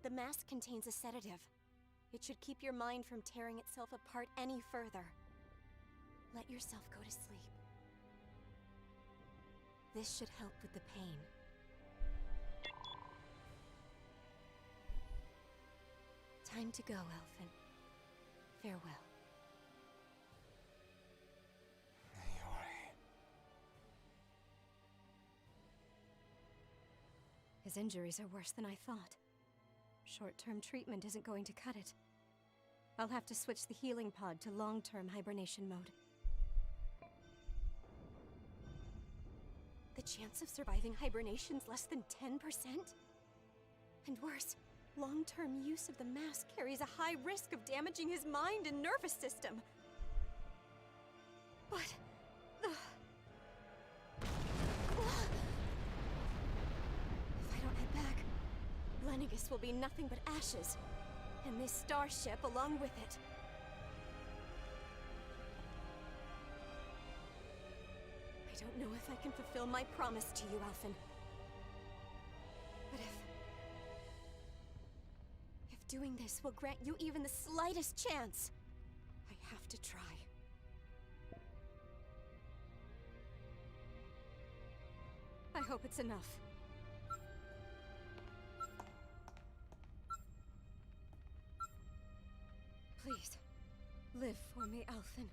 The mask contains a sedative. It should keep your mind from tearing itself apart any further. Let yourself go to sleep. This should help with the pain. Time to go, Elfin. Farewell. Naori. His injuries are worse than I thought. Short-term treatment isn't going to cut it. I'll have to switch the healing pod to long-term hibernation mode. The chance of surviving hibernation's less than 10%? And worse, long-term use of the mask carries a high risk of damaging his mind and nervous system. But... if I don't head back, Lenegis will be nothing but ashes. And this starship along with it. I don't know if I can fulfill my promise to you, Alphen. But if doing this will grant you even the slightest chance, I have to try. I hope it's enough. Please, live for me, Alphen.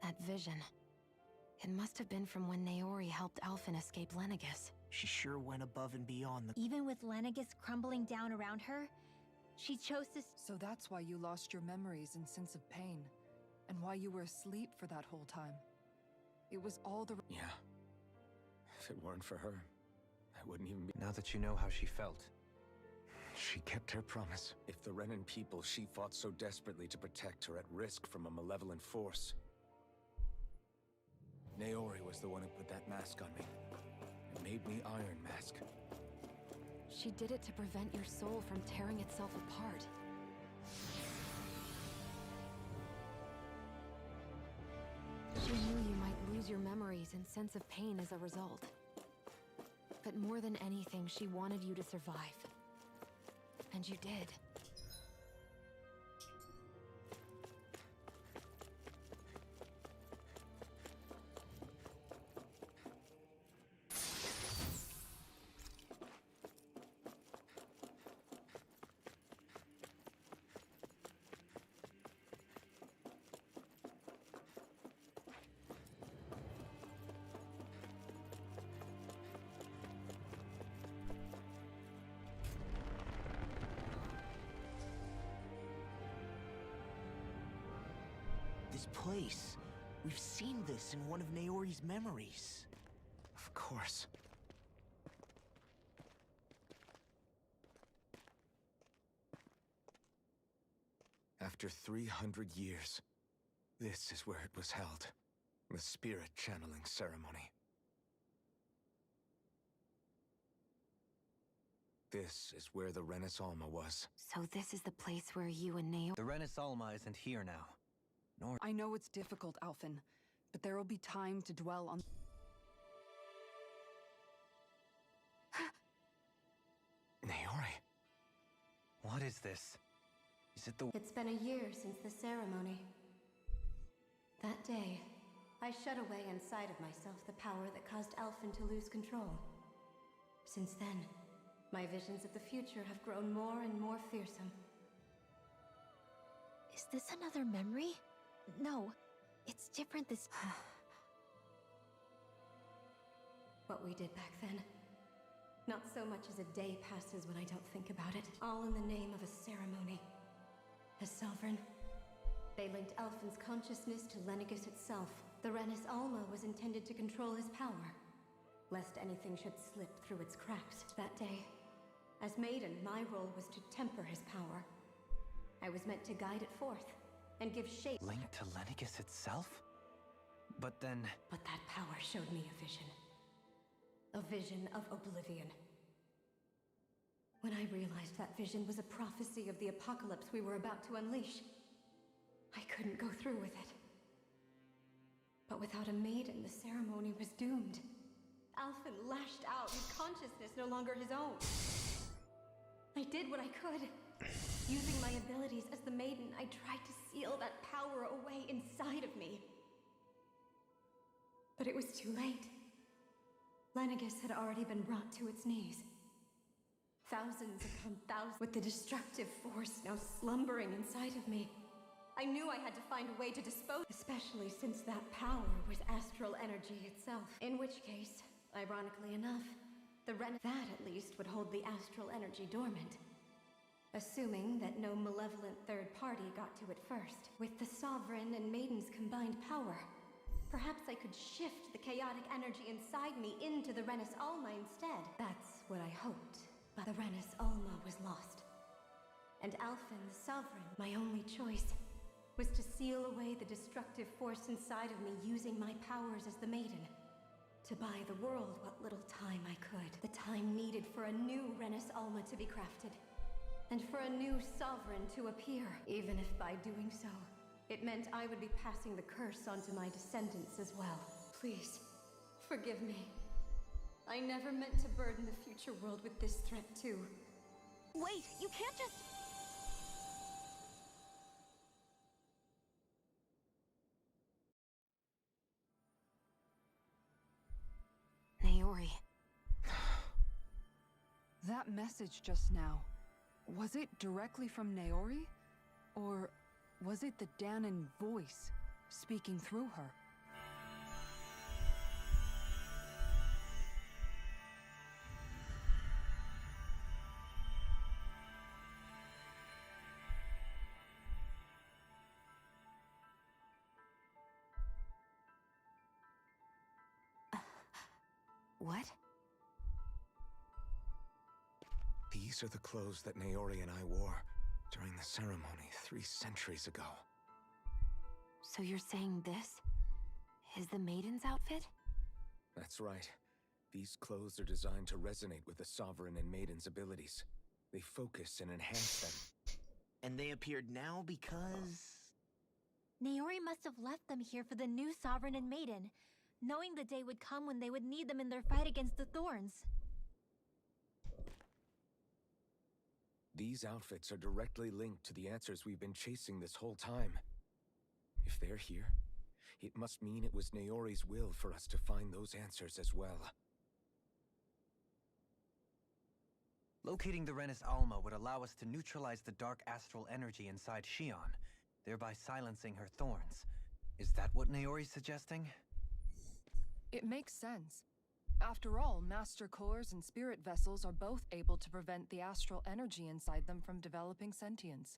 That vision. It must have been from when Naori helped Alphen escape Lenegis. She sure went above and beyond the... Even with Lenegis crumbling down around her, she chose to... So that's why you lost your memories and sense of pain, and why you were asleep for that whole time. It was all the... Yeah. If it weren't for her, I wouldn't even be... Now that you know how she felt, She kept her promise. If the Renan people she fought so desperately to protect are at risk from a malevolent force... Naori was the one who put that mask on me. It made me Iron Mask. She did it to prevent your soul from tearing itself apart. She knew you might lose your memories and sense of pain as a result. But more than anything, she wanted you to survive. And you did. This place. We've seen this in one of Naori's memories. Of course. After 300 years, this is where it was held. The spirit channeling ceremony. This is where the Renis Alma was. So this is the place where you and Naori... the Renis Alma isn't here now. Nor... I know it's difficult, Alphen, but there will be time to dwell on... Naori. What is this? Is it the... It's been a year since the ceremony. That day, I shut away inside of myself the power that caused Alphen to lose control. Since then, my visions of the future have grown more and more fearsome. Is this another memory? No, it's different this... What we did back then. Not so much as a day passes when I don't think about it. All in the name of a ceremony. As sovereign, they linked Alphen's consciousness to Lenegis itself. The Renis Alma was intended to control his power, lest anything should slip through its cracks. That day, as Maiden, my role was to temper his power. I was meant to guide it forth, and give shape... linked to Lenegis itself? But then... But that power showed me a vision. A vision of oblivion. When I realized that vision was a prophecy of the apocalypse we were about to unleash, I couldn't go through with it. But without a maiden, the ceremony was doomed. Alphen lashed out, his consciousness no longer his own. I did what I could. Using my abilities as the maiden, I tried to seal that power away inside of me. But it was too late. Lenegis had already been brought to its knees. Thousands upon thousands, with the destructive force now slumbering inside of me. I knew I had to find a way to dispose, especially since that power was astral energy itself. In which case, ironically enough, that at least would hold the astral energy dormant. Assuming that no malevolent third party got to it first. With the Sovereign and Maiden's combined power, perhaps I could shift the chaotic energy inside me into the Renis Alma instead. That's what I hoped, but the Renis Alma was lost. And Alphen, the Sovereign, my only choice, was to seal away the destructive force inside of me using my powers as the Maiden. To buy the world what little time I could. The time needed for a new Renis Alma to be crafted. And for a new Sovereign to appear. Even if by doing so, it meant I would be passing the curse onto my descendants as well. Please, forgive me. I never meant to burden the future world with this threat too. Wait, you can't just... Naori. That message just now, was it directly from Naori? Or was it the Danon voice speaking through her? What? These are the clothes that Naori and I wore during the ceremony 3 centuries ago. So you're saying this is the Maiden's outfit? That's right. These clothes are designed to resonate with the Sovereign and Maiden's abilities. They focus and enhance them. And they appeared now because... Naori must have left them here for the new Sovereign and Maiden, knowing the day would come when they would need them in their fight against the Thorns. These outfits are directly linked to the answers we've been chasing this whole time. If they're here, it must mean it was Naori's will for us to find those answers as well. Locating the Renis Alma would allow us to neutralize the dark astral energy inside Shion, thereby silencing her thorns. Is that what Naori's suggesting? It makes sense. After all, Master Cores and Spirit Vessels are both able to prevent the astral energy inside them from developing sentience.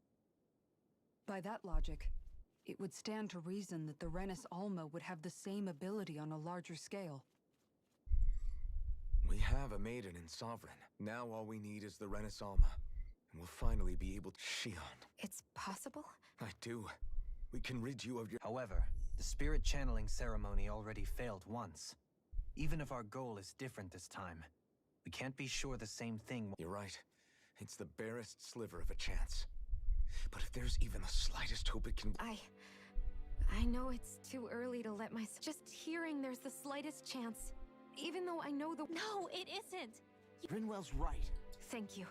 By that logic, it would stand to reason that the Renis Alma would have the same ability on a larger scale. We have a Maiden and Sovereign. Now all we need is the Renis Alma. And we'll finally be able to... Shion. It's possible? I do. We can rid you of your... However, the spirit channeling ceremony already failed once. Even if our goal is different this time, we can't be sure the same thing... You're right. It's the barest sliver of a chance. But if there's even the slightest hope it can... I know it's too early to let myself... Just hearing there's the slightest chance, even though I know the... No, it isn't! Rinwell's right. Thank you.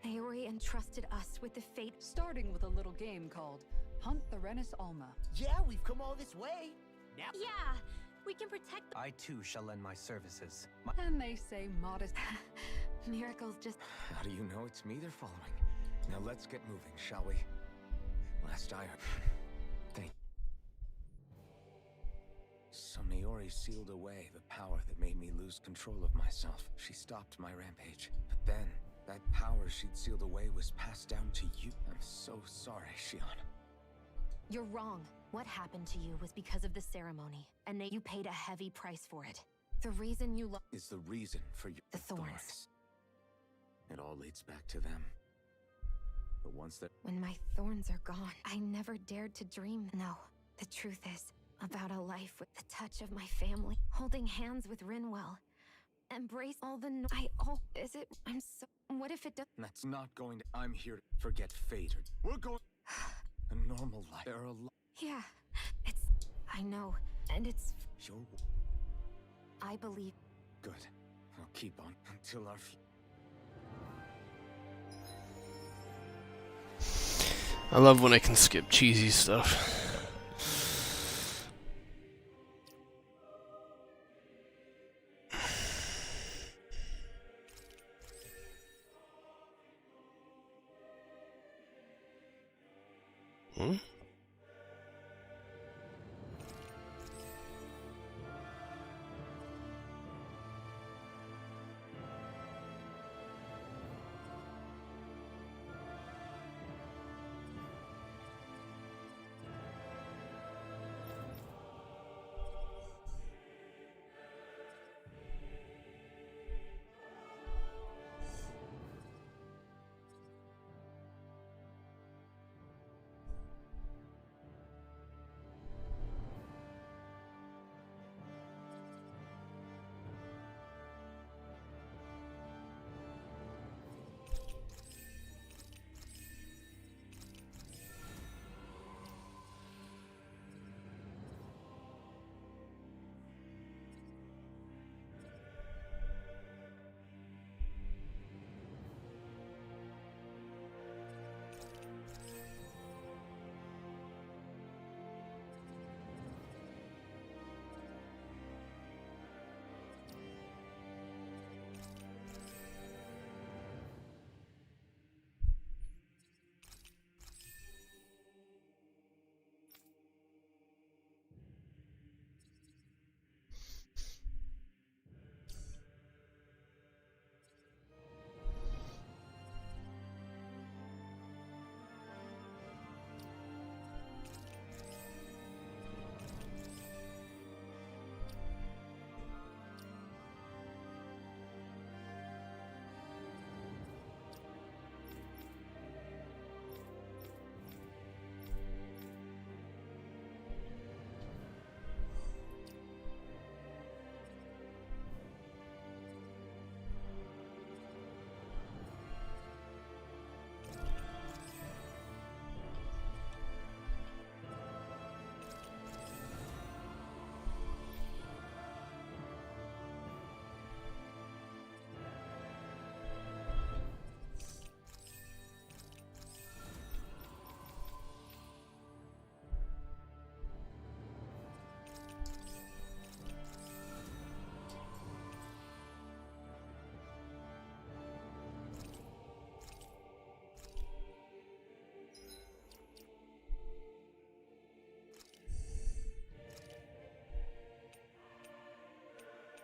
Naori entrusted us with the fate... Starting with a little game called Hunt the Renis Alma. Yeah, we've come all this way. Now... Yeah! We can protect the... I too shall lend my services. And they say modest... Miracles just... How do you know it's me they're following? Now let's get moving, shall we? Last I heard... Thank... So Naori sealed away the power that made me lose control of myself. She stopped my rampage. But then, that power she'd sealed away was passed down to you. I'm so sorry, Shion. You're wrong. What happened to you was because of the ceremony, and you paid a heavy price for it. The reason you is the reason for your... The thorns. It all leads back to them. The ones that... When my thorns are gone, I never dared to dream. No, the truth is, about a life with the touch of my family, holding hands with Rinwell, embrace all the is it? I'm so... What if it does... That's not going to... I'm here to forget fate or... We're going... A normal life. There are a lot... Yeah, it's... I know, and it's... Sure. I believe... Good. I'll keep on until our... I love when I can skip cheesy stuff. Hmm?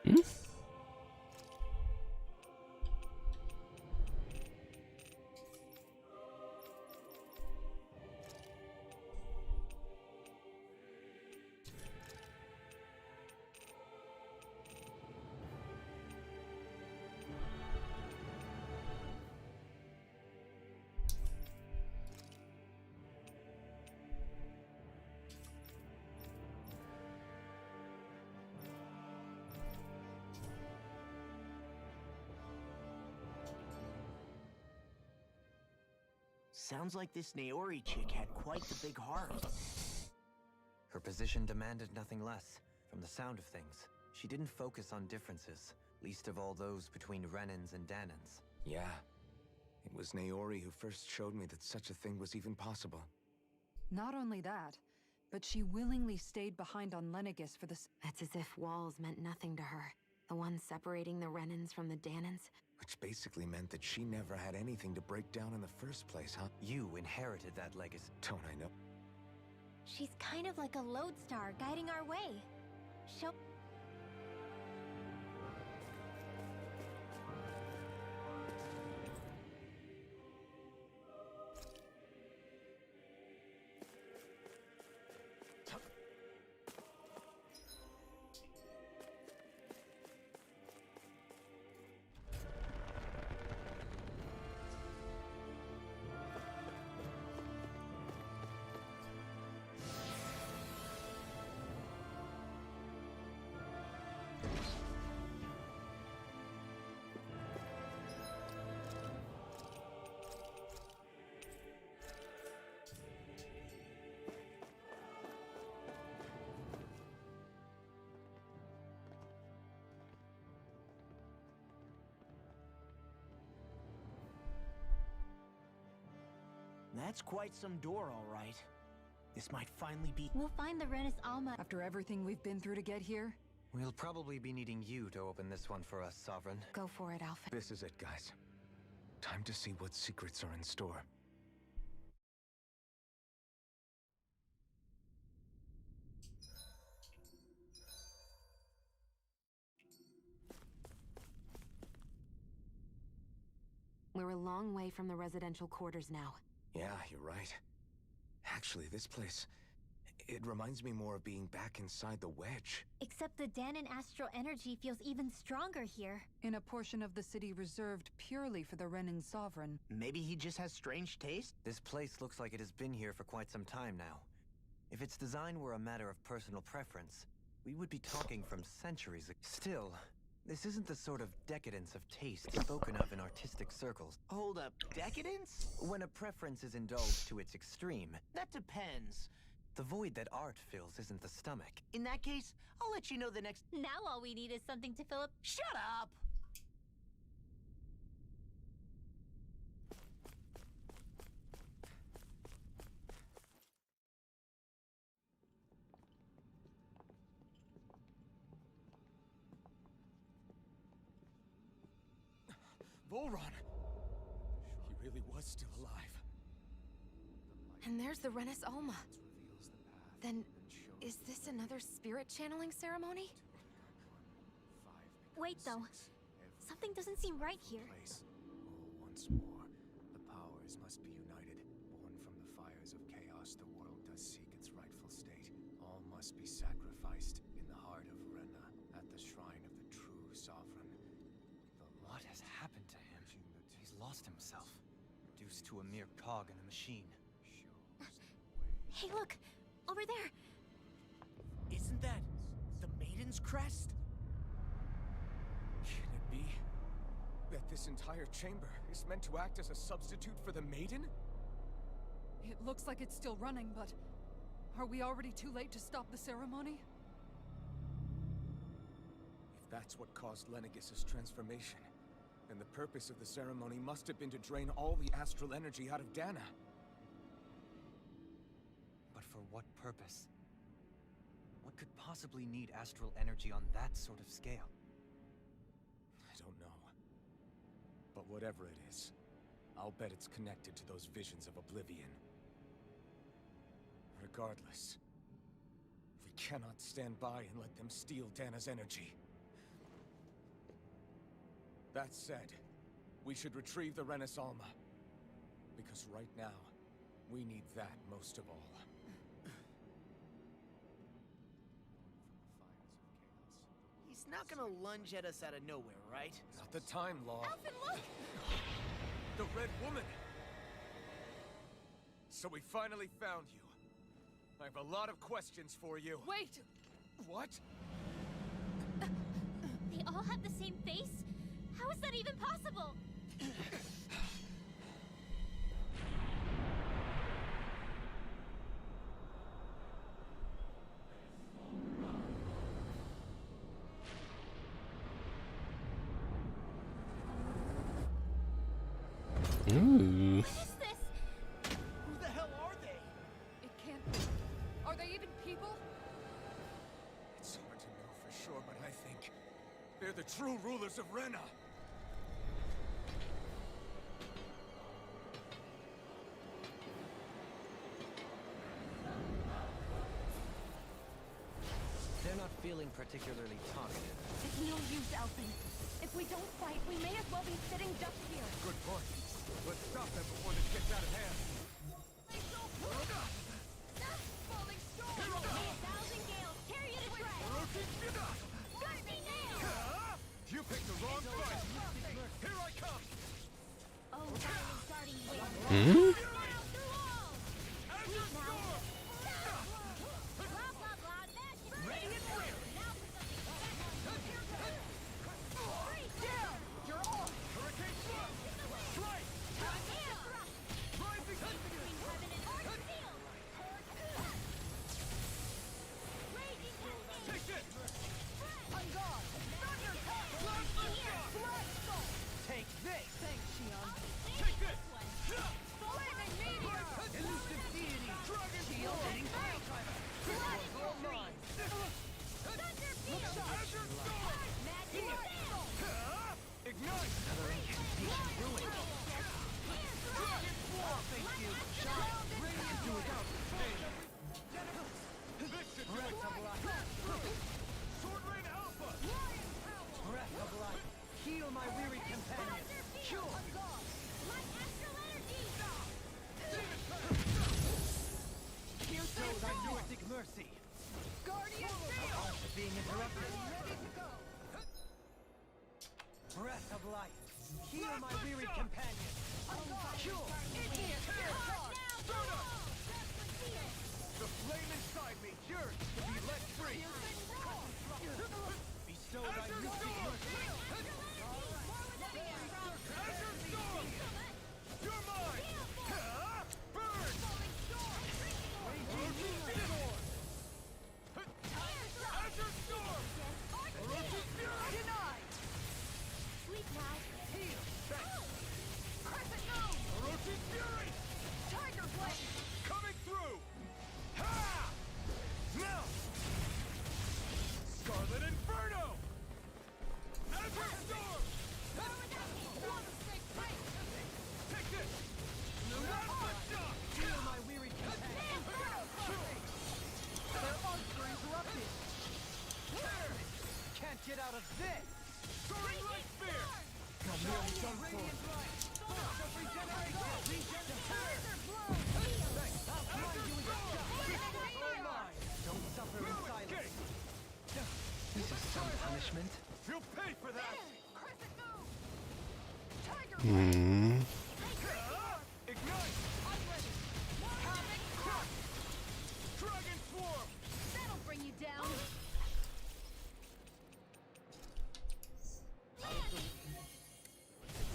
Hmm? Sounds like this Naori chick had quite the big heart. Her position demanded nothing less. From the sound of things, she didn't focus on differences, least of all those between Renans and Danans. Yeah. It was Naori who first showed me that such a thing was even possible. Not only that, but she willingly stayed behind on Lenegis for this. It's as if walls meant nothing to her. The one separating the Renans from the Danans. Which basically meant that she never had anything to break down in the first place, huh? You inherited that legacy. Don't I know? She's kind of like a lodestar guiding our way. She'll... That's quite some door, all right. This might finally be... We'll find the Renis Alma. After everything we've been through to get here, We'll probably be needing you to open this one for us, Sovereign. Go for it, Alpha. This is it, guys. Time to see what secrets are in store. We're a long way from the residential quarters now. Yeah, you're right. Actually, this place... it reminds me more of being back inside the wedge. Except the Danon astral energy feels even stronger here. in a portion of the city reserved purely for the Renin Sovereign. Maybe he just has strange taste? This place looks like it has been here for quite some time now. If its design were a matter of personal preference, we would be talking from centuries ago. Still, this isn't the sort of decadence of taste spoken of in artistic circles. Hold up, decadence? When a preference is indulged to its extreme, That depends. the void that art fills isn't the stomach. In that case, I'll let you know the next... Now all we need is something to fill up. Shut up! Volron! He really was still alive. And there's the Renis Alma. Then, is this another spirit channeling ceremony? Wait, though. Something doesn't seem right here. Once more, the powers must be united. Born from the fires of chaos, the world does seek its rightful state. All must be sacrificed in the heart of Rena, at the shrine of the true sovereign. What has happened to him? He's lost himself, reduced to a mere cog in the machine. Hey, look! Over there! Isn't that the Maiden's crest? Can it be that this entire chamber is meant to act as a substitute for the Maiden? It looks like it's still running, but are we already too late to stop the ceremony? If that's what caused Lenegis' transformation, then the purpose of the ceremony must have been to drain all the astral energy out of Dana. But for what purpose? What could possibly need astral energy on that sort of scale? I don't know. But whatever it is, I'll bet it's connected to those visions of oblivion. Regardless, we cannot stand by and let them steal Dana's energy. That said, we should retrieve the Renis Alma. Because right now, we need that most of all. He's not gonna lunge at us out of nowhere, right? Not the time, Law. Alvin, look! The Red Woman! So we finally found you. I have a lot of questions for you. Wait! What? They all have the same face? How is that even possible? Ooh. What is this? Who the hell are they? It can't be. Are they even people? It's hard to know for sure, but I think they're the true rulers of Rena. They're not feeling particularly talkative. It's no use, Alpin. If we don't fight, we may as well be sitting ducks here. Good point. Let's stop them before this gets out of hand. Falling storm! May a thousand gales tear you to shreds! Rusty nails! You picked the wrong fight. Here I come. Oh, starting wave! Hmm? Now through walls! Sweet now! Blah, blah, blah, dash it! Rain it through! Now for something special! Freeze down! You're on! Hurricane Flood. Strike. Rising between heaven and earth sealed! Raging cascade! Take this. On guard! Thunder cut! Blast storm! Take this! Thanks, Shion. I'll be saving Take this. this one! Full of life. Heal my weary companion. Cure. The flame inside me yearns to be let free. Bestow thy mystic mercy. Azure Storm! You're mine! Burn! Raging Storm! Azure Storm! Ferocious Fury! Denied! Sleep now. Heal! Thanks! Crescent Moon! Ferocious Fury! Tiger Blade! Coming through! Ha! Now! Scarlet Inferno! Azure Storm! Take this! Plasma Shock! Heal my weary companion. Their arms are interrupted. Can't get out of this. Soaring Light Spear! You're nearly done for. Radiant Light! Force of Regeneration! Regeneration! I'll find you in the shadows. All mine. Don't suffer in No silence. escape! This is some punishment. You'll pay for that! Crescent Moon! Tiger Hmm. Ignite! Dragon Swarm! That'll bring you down!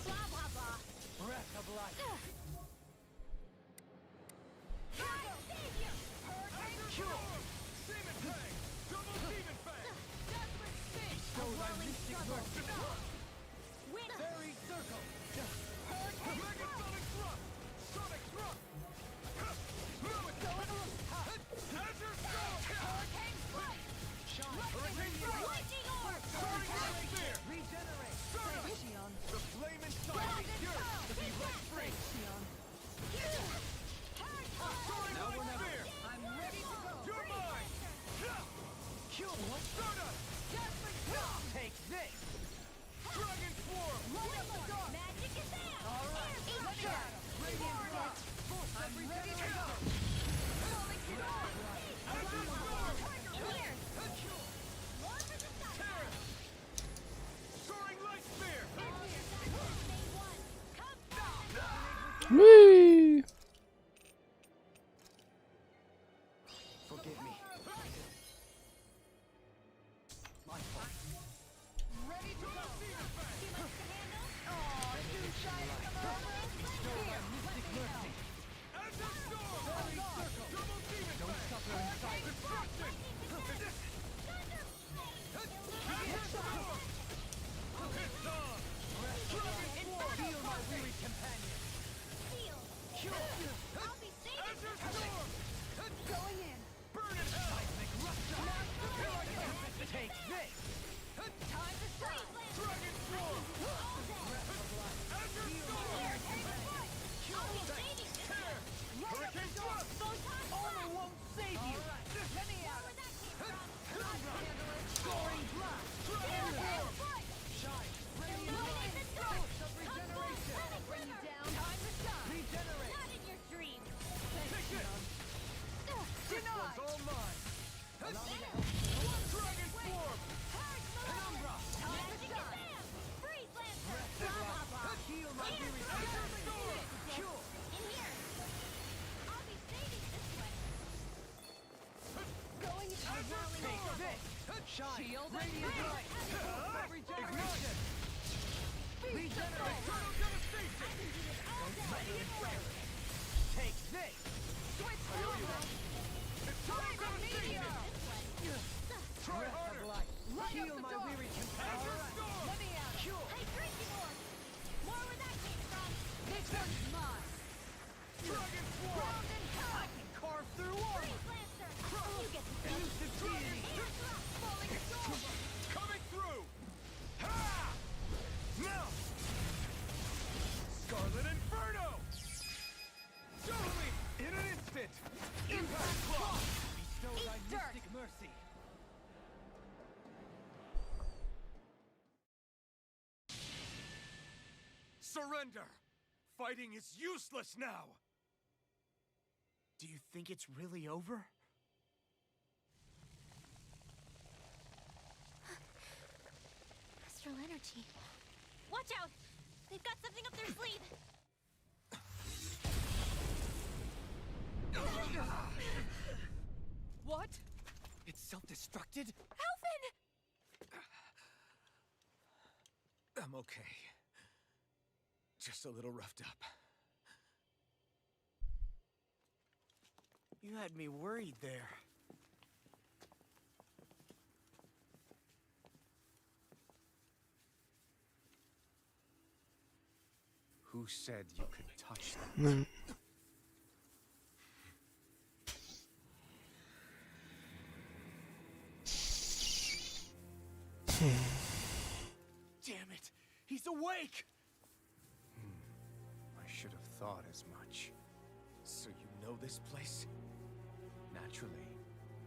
Blah blah blah! Breath of life. Cure! Demon Fang! Double Demon Fang! Bestow thy mystic mercy. Fairy Circle! Megasonic Thrust! Sonic Thrust! Azure Storm! Hurricane Thrust! Soaring Light Spear! Regenerate. Xion! The flame inside me yearns to be let free! Soaring Light Spear! I'm ready to go. You're mine! Cure. What? Stardust! Take this. Dragon Swarm! Magic is there! All right. Let me at 'em. Radiant Rock. Force of regeneration. Azure Storm! Terra! Soaring Light Spear! Whee! Forgive me. My fault. Ready to go! Mystic mercy. Azure Storm! Double Demon Don't suffer in silence. Destruction! Azure Storm! It's on! Dragon Swarm! Heal my weary companion. Cure. Azure Storm! Going in! Burn in hell! Seismic rupture. Here I come! Take this. Time to strike! Dragon Swarm! Azure Storm! Hurricane Thrust! Armor won't save you. Let me at 'em. Soaring blast. Dragon Swarm! Shine. Radiant force of regeneration. Bring you down! Time to shine! Regenerate. Not in your dreams! Take this! Denied. It's all mine! Allow me to help. Dragon Swarm! Penumbra. Time to shine! Freeze Lancer! Blah, blah, blah. Heal my weary Azure companion. Storm! Cure. In here! I'll be saving this way! Going in! Take this. Shine. Shield and Radiant freeze. light. Force of regeneration. Regenerate. Total devastation! Take this. Switch over! It's total devastation! Try Breath harder! of life. Light Heal up the my door. weary companion. Azure Storm! Let me at 'em. Cure. Hey, drinking orb! More where that came from! This one's mine. Dragon Swarm! Ground and I pound! can carve through armor. Freeze Lancer! You get the job! Elusive deity. Falling over! Coming through! Ha! Now! Scarlet Inferno! Totally! In an instant! Impact Claw! Bestow thy Eat dirt. mystic mercy. Surrender! Fighting is useless now! Do you think it's really over? Astral energy. Watch out! They've got something up their sleeve! What? It's self-destructed? Alphen! I'm okay. Just a little roughed up. You had me worried there. Who said you could touch them? Damn it! He's awake! I should have thought as much. So you know this place? Naturally,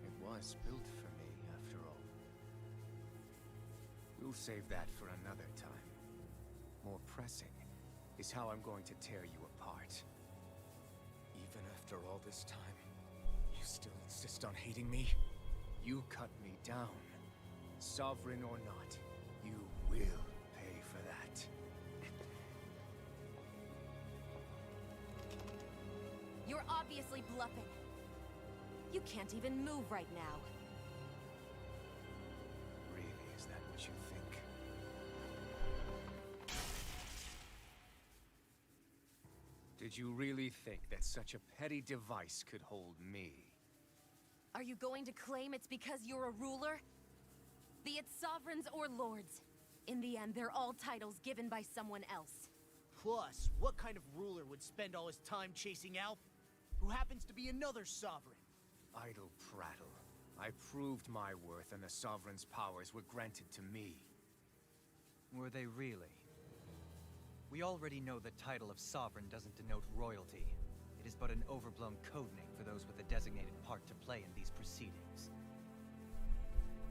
it was built for me, after all. We'll save that for another time. More pressing is how I'm going to tear you apart. Even after all this time, you still insist on hating me? You cut me down. Sovereign or not, you will pay for that. You're obviously bluffing. You can't even move right now. Really, is that what you think? Did you really think that such a petty device could hold me? Are you going to claim it's because you're a ruler? Be it sovereigns or lords. In the end, they're all titles given by someone else. Plus, what kind of ruler would spend all his time chasing Alf, who happens to be another sovereign? Idle prattle. I proved my worth and the Sovereign's powers were granted to me. Were they really? We already know the title of Sovereign doesn't denote royalty. It is but an overblown codename for those with a designated part to play in these proceedings.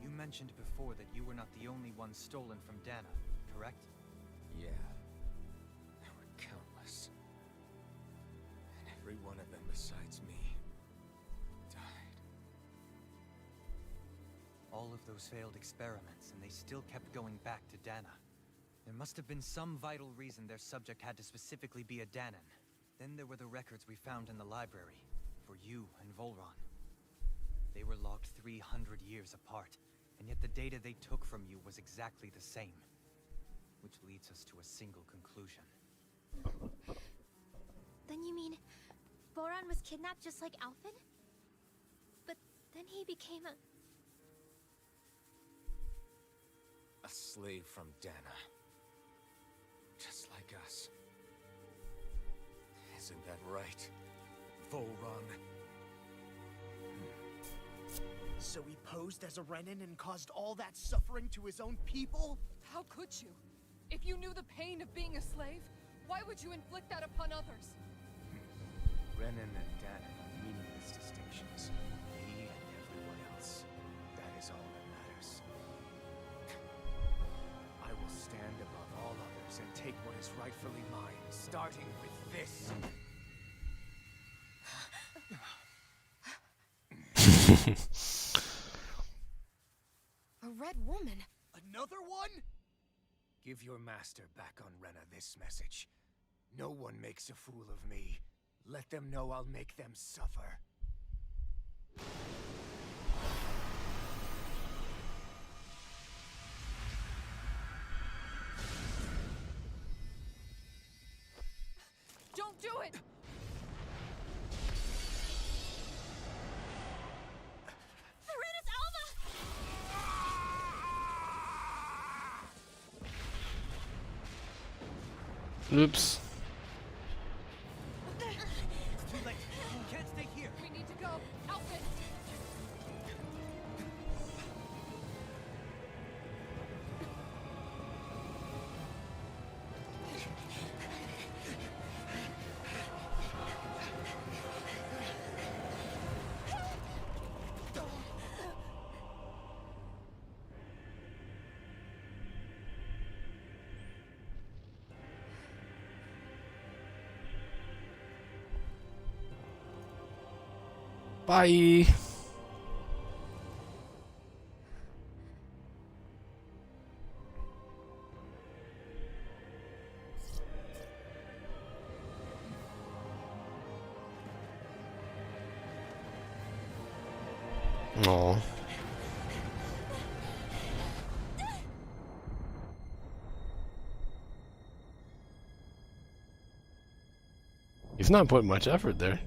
You mentioned before that you were not the only one stolen from Dana, correct? Yeah. There were countless. And every one of them besides me died. All of those failed experiments, and they still kept going back to Dana. There must have been some vital reason their subject had to specifically be a Danan. Then there were the records we found in the library, for you and Volron. They were logged 300 years apart, and yet the data they took from you was exactly the same. Which leads us to a single conclusion. Then you mean Voron was kidnapped just like Alphen? But then he became a... A slave from Dana. Just like us. Isn't that right, Volron? So he posed as a Renin and caused all that suffering to his own people? How could you? If you knew the pain of being a slave, why would you inflict that upon others? Renin and Danan are meaningless distinctions. Me and everyone else. That is all that matters. I will stand above all others and take what is rightfully mine, starting with this. A red woman? Another one? Give your master back on Rena this message. No one makes a fool of me. Let them know I'll make them suffer. Don't do it! Serenus Alva! Oops. It's too late. You can't stay here. We need to go. Alphen! Bye. Aw. He's not putting much effort there.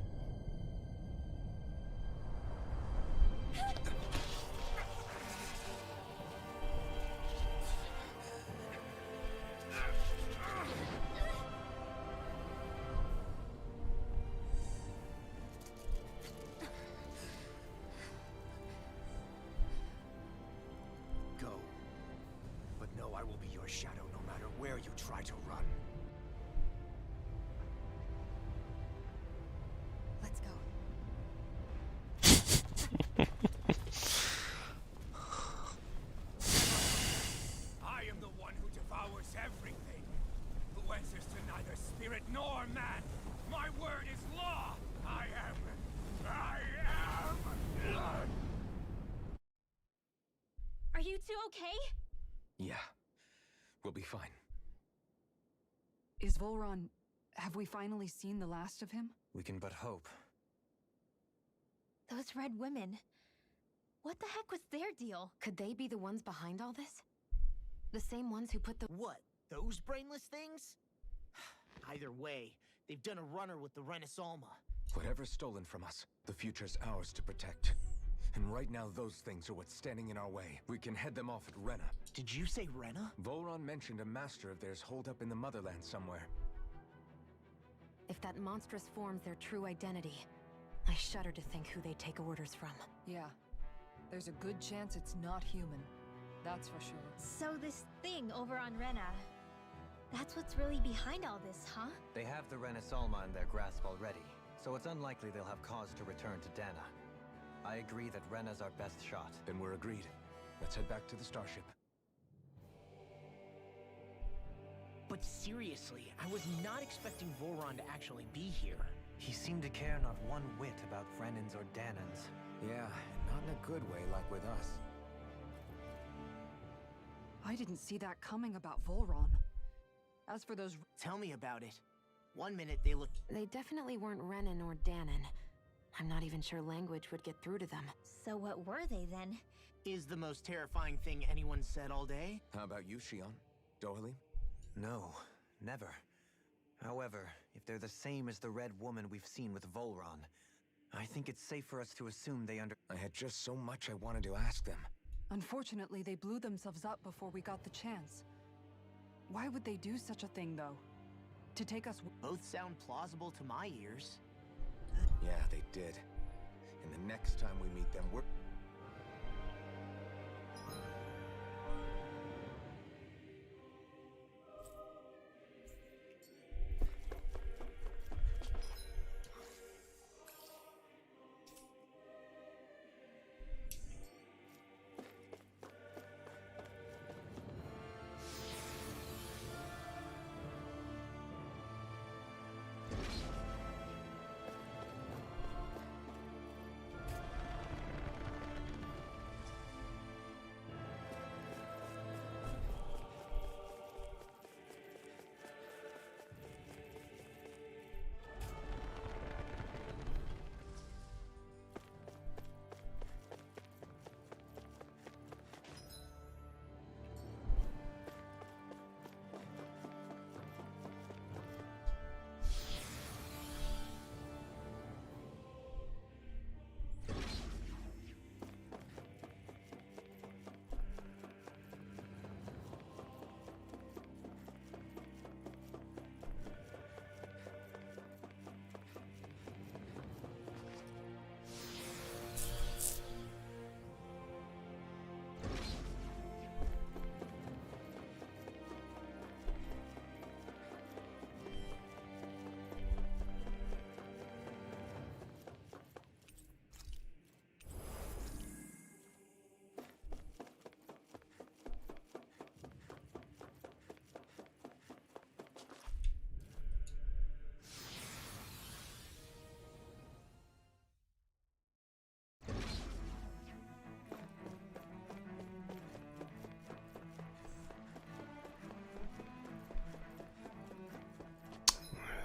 Go. But know I will be your shadow no matter where you try to run. Let's go. I am the one who devours everything, who answers to neither spirit nor man. My word is law. I am. Are you two okay? Yeah, we'll be fine. Is Volron... Have we finally seen the last of him? We can but hope. Those red women. What the heck was their deal? Could they be the ones behind all this? The same ones who put the... What? Those brainless things? Either way, they've done a runner with the Renasalma. Whatever's stolen from us, the future's ours to protect. And right now, those things are what's standing in our way. We can head them off at Rena. Did you say Rena? Volron mentioned a master of theirs holed up in the motherland somewhere. If that monstrous form's their true identity, I shudder to think who they take orders from. Yeah. There's a good chance it's not human. That's for sure. So this thing over on Rena, that's what's really behind all this, huh? They have the Renasalma in their grasp already, so it's unlikely they'll have cause to return to Dana. I agree that Rena's our best shot. Then we're agreed. Let's head back to the starship. But seriously, I was not expecting Volron to actually be here. He seemed to care not one whit about Renans or Danans. Yeah, not in a good way like with us. I didn't see that coming about Volron. As for those... Tell me about it. One minute they look... They definitely weren't Renan or Danan. I'm not even sure language would get through to them. So what were they then? Is the most terrifying thing anyone said all day? How about you, Shion? Dohalim? No, never. However, if they're the same as the red woman we've seen with Volron, I think it's safe for us to assume they I had just so much I wanted to ask them. Unfortunately, they blew themselves up before we got the chance. Why would they do such a thing, though? To take us... Both sound plausible to my ears. Yeah, they did. And the next time we meet them, we're...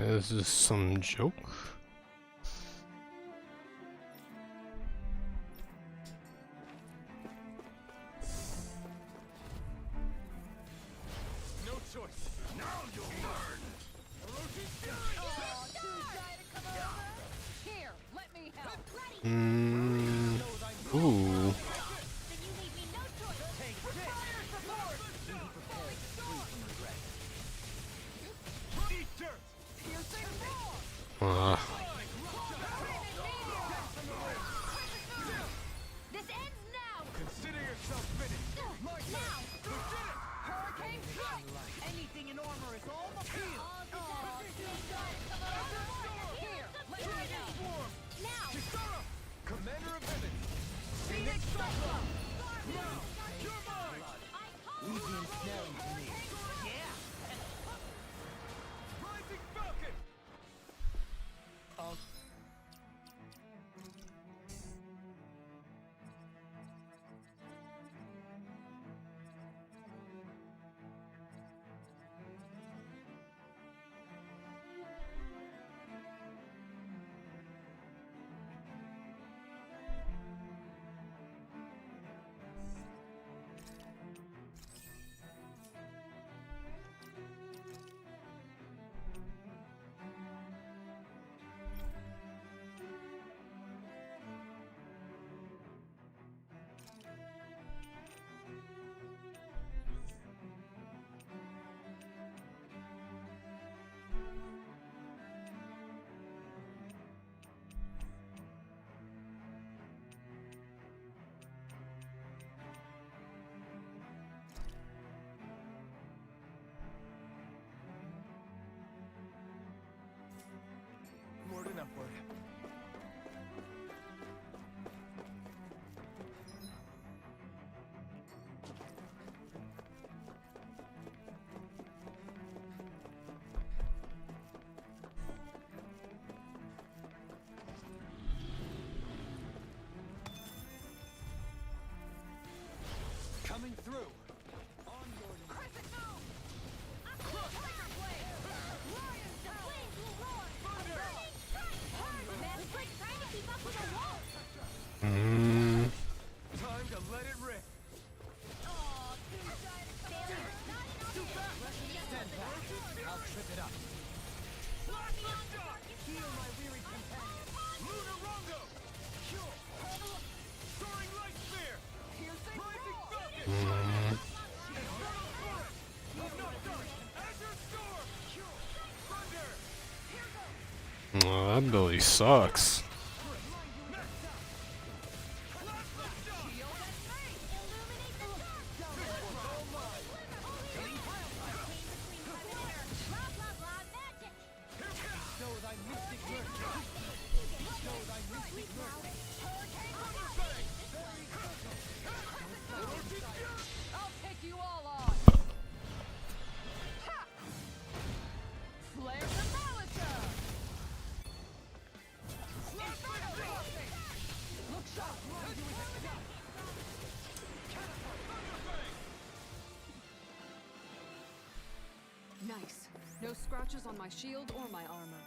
Is this some joke? Now you'll learn! Here, let me help. Ooh. Eat dirt! This ends now! Consider yourself finished! My turn! We did it! Hurricane strike. Anything in armor is all the field! Here, let me help. Swarm! Now! Kisara! Commander of Heaven! Phoenix Cyclone. Now! You're mine! Leave the ensnaring to me. Rising Falcon! Onward and upward. Coming through. Time to let it rip. Stand back. I'll trip it up. Heal my weary companion. Lunarongo! Cure! Soaring light spear! Rising falcon! Infernal forest! I'm not done! Azure storm! Thunder! Oh, that ability sucks. I'll take you all on. Ha! Flare the Malachor. Look sharp. Nice. No scratches on my shield or my armor.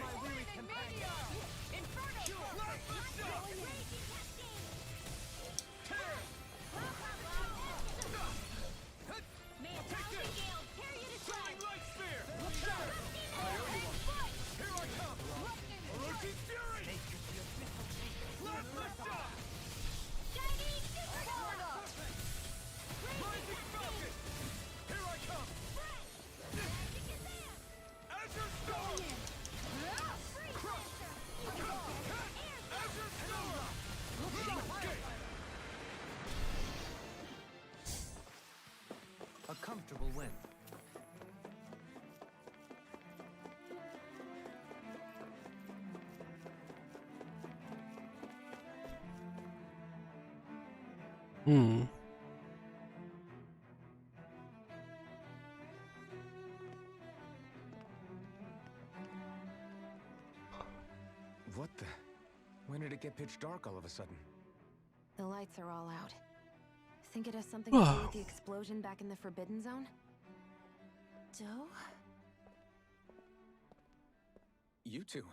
my weary companion. A comfortable win. Hmm. What the? When did it get pitch dark all of a sudden? The lights are all out. Think it has something to do with the explosion back in the Forbidden Zone? Doe? You two.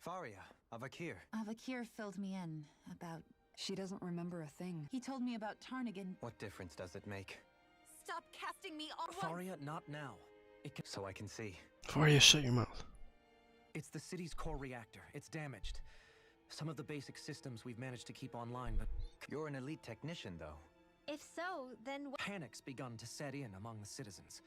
Faria, Avakir. Avakir filled me in about... She doesn't remember a thing. He told me about Tarnigan. What difference does it make? Stop casting me off. Faria, not now. So I can see. Faria, shut your mouth. It's the city's core reactor. It's damaged. Some of the basic systems we've managed to keep online, but... You're an elite technician, though. If so, then Panic's begun to set in among the citizens.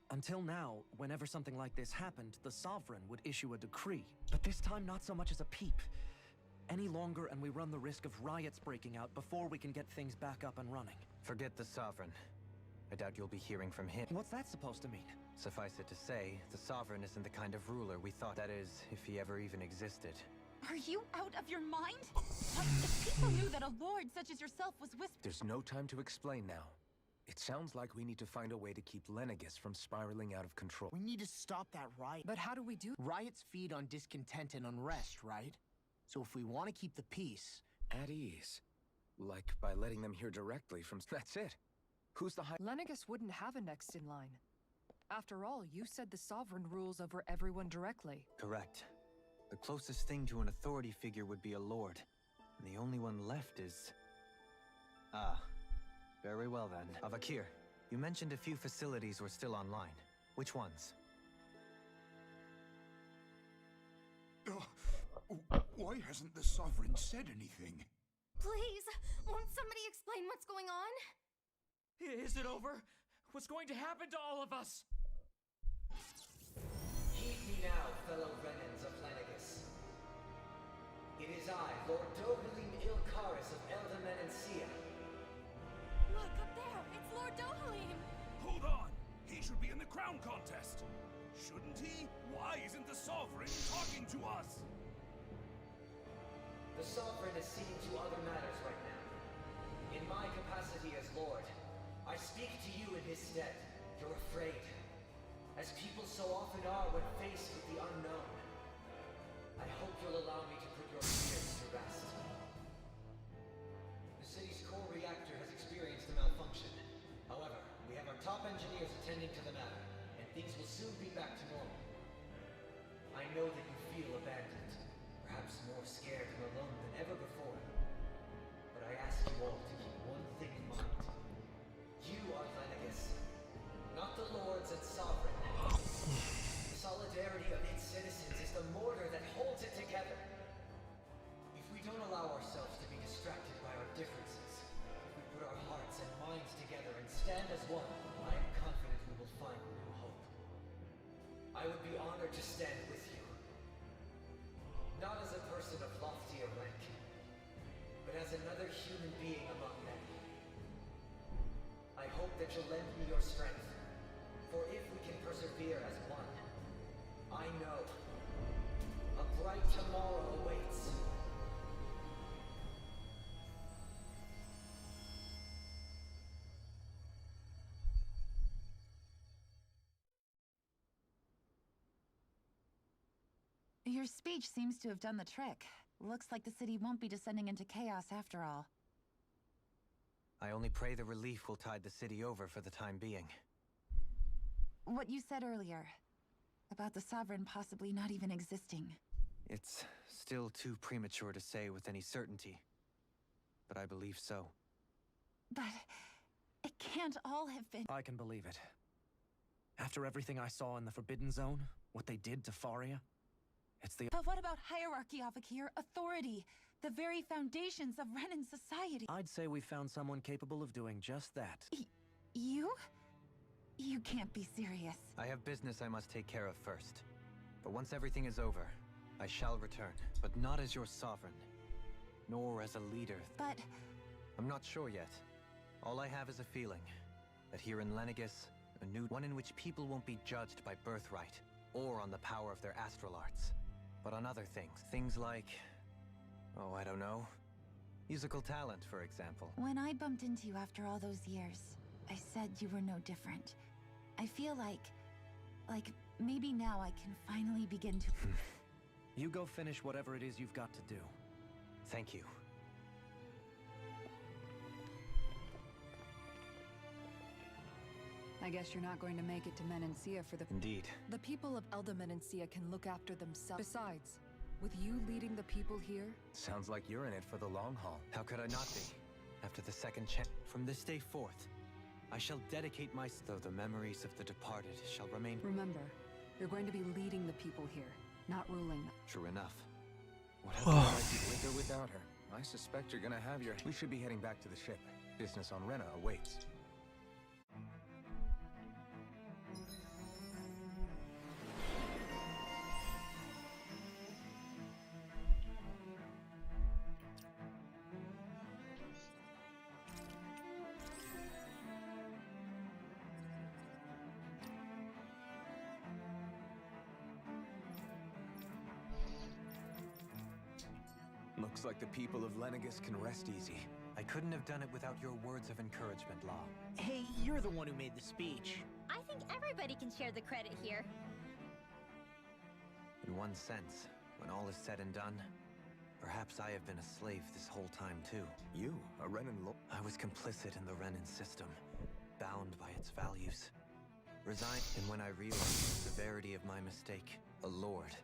Until now, whenever something like this happened, the Sovereign would issue a decree. But this time, not so much as a peep. Any longer, and we run the risk of riots breaking out before we can get things back up and running. Forget the Sovereign. I doubt you'll be hearing from him. What's that supposed to mean? Suffice it to say, the Sovereign isn't the kind of ruler we thought. That is, if he ever even existed. Are you out of your mind? If people knew that a lord such as yourself was There's no time to explain now. It sounds like we need to find a way to keep Lenegis from spiraling out of control. We need to stop that riot. But how do we do? Riots feed on discontent and unrest, right? So if we want to keep the peace... At ease. Like by letting them hear directly from... That's it. Who's the high... Lenegis wouldn't have a next in line. After all, you said the Sovereign rules over everyone directly. Correct. The closest thing to an authority figure would be a lord. And the only one left is... Ah. Very well then. Avakir, you mentioned a few facilities were still online. Which ones? Why hasn't the Sovereign said anything? please, won't somebody explain what's going on? Is it over? What's going to happen to all of us? Heed me now, fellow Renans of Lenegis. It is I, Lord Dohalim Ilkaris of Eldamenencia. Look, up there! It's Lord Dohalim! Hold on! He should be in the crown contest! Shouldn't he? Why isn't the Sovereign talking to us? The Sovereign is seeing to other matters right now. In my capacity as Lord, I speak to you in his stead. You're afraid, as people so often are when faced with the unknown. I hope you'll allow me to put your fears to rest. The city's core reactor has experienced a malfunction. However, we have our top engineers attending to the matter, and things will soon be back to normal. I know that you feel abandoned, perhaps more scared and alone than ever before. But I ask you all to keep one thing in mind. You are Lenegis, not the lords and sovereign. The solidarity of its citizens is the mortar that holds it together. If we don't allow ourselves to be distracted by our differences, if we put our hearts and minds together and stand as one, I am confident we will find new hope. I would be honored to stand with you. Not as a person of loftier rank, but as another human being among men. I hope that you'll lend me your strength, for if we can persevere as one, I know a bright tomorrow awaits. Your speech seems to have done the trick. Looks like the city won't be descending into chaos after all. I only pray the relief will tide the city over for the time being. What you said earlier, about the Sovereign possibly not even existing. It's still too premature to say with any certainty, but I believe so. But it can't all have been. I can believe it. After everything I saw in the Forbidden Zone, what they did to Faria, it's the... But what about hierarchy, Avakir? Authority? The very foundations of Renan society? I'd say we found someone capable of doing just that. You? You can't be serious. I have business I must take care of first. But once everything is over, I shall return. But not as your sovereign, nor as a leader. But... I'm not sure yet. All I have is a feeling that here in Lenegis, a new one in which people won't be judged by birthright or on the power of their astral arts, but on other things. Things like, oh, I don't know, musical talent, for example. When I bumped into you after all those years, I said you were no different. I feel like maybe now I can finally begin to... You go finish whatever it is you've got to do. Thank you. I guess you're not going to make it to Menancia for the... Indeed. The people of Elda Menancia can look after themselves. Besides, with you leading the people here... Sounds like you're in it for the long haul. How could I not be? After the second chance... From this day forth, I shall dedicate myself... Though the memories of the departed shall remain... Remember, you're going to be leading the people here, not ruling them. True enough. Whatever you might be with or without her, I suspect you're gonna have your... We should be heading back to the ship. Business on Rena awaits. Looks like the people of Lenegis can rest easy. I couldn't have done it without your words of encouragement, Law. Hey, you're the one who made the speech. I think everybody can share the credit here. In one sense, when all is said and done, perhaps I have been a slave this whole time too. You, a Renan lord? I was complicit in the Renan system, bound by its values. Resigned, and when I realized the severity of my mistake, a lord.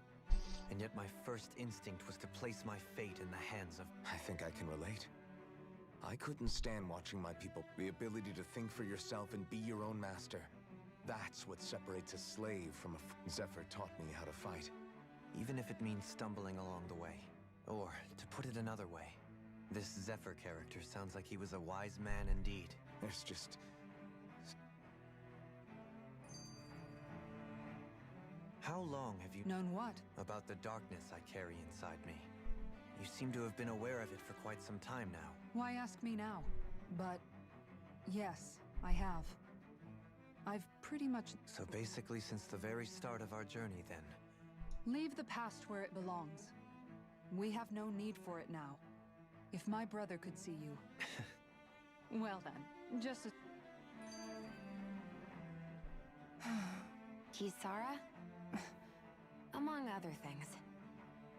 And yet my first instinct was to place my fate in the hands of... I think I can relate. I couldn't stand watching my people. The ability to think for yourself and be your own master. That's what separates a slave from a... Zephyr taught me how to fight. Even if it means stumbling along the way. Or, to put it another way, this Zephyr character sounds like he was a wise man indeed. There's just... How long have you... Known what? About the darkness I carry inside me. You seem to have been aware of it for quite some time now. Why ask me now? But... yes, I have. I've pretty much... So basically since the very start of our journey, then. Leave the past where it belongs. We have no need for it now. If my brother could see you... well then, just a... Kisara? Among other things.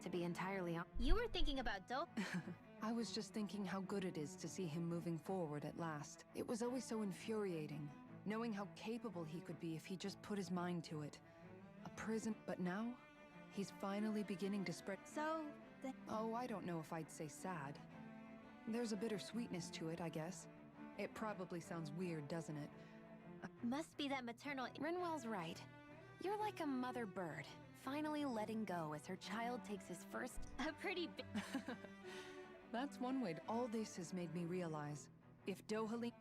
To be entirely honest... You were thinking about dope. I was just thinking how good it is to see him moving forward at last. It was always so infuriating, knowing how capable he could be if he just put his mind to it. A prison... But now, he's finally beginning to spread... So, Oh, I don't know if I'd say sad. There's a bittersweetness to it, I guess. It probably sounds weird, doesn't it? Must be that maternal... Rinwell's right. You're like a mother bird, finally letting go as her child takes his first... A pretty big... That's one way to... All this has made me realize, if Dohalim...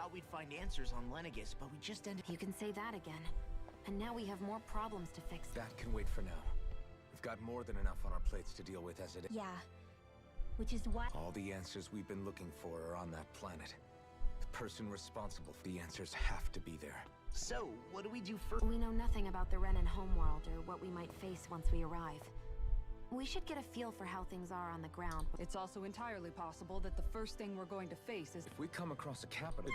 thought we'd find answers on Lenegis, but we just ended. You can say that again. And now we have more problems to fix. That can wait for now. We've got more than enough on our plates to deal with as it is. Yeah. Which is why. All the answers we've been looking for are on that planet. The person responsible for the answers have to be there. So, what do we do first? We know nothing about the Renan homeworld or what we might face once we arrive. We should get a feel for how things are on the ground. It's also entirely possible that the first thing we're going to face is... If we come across a capital...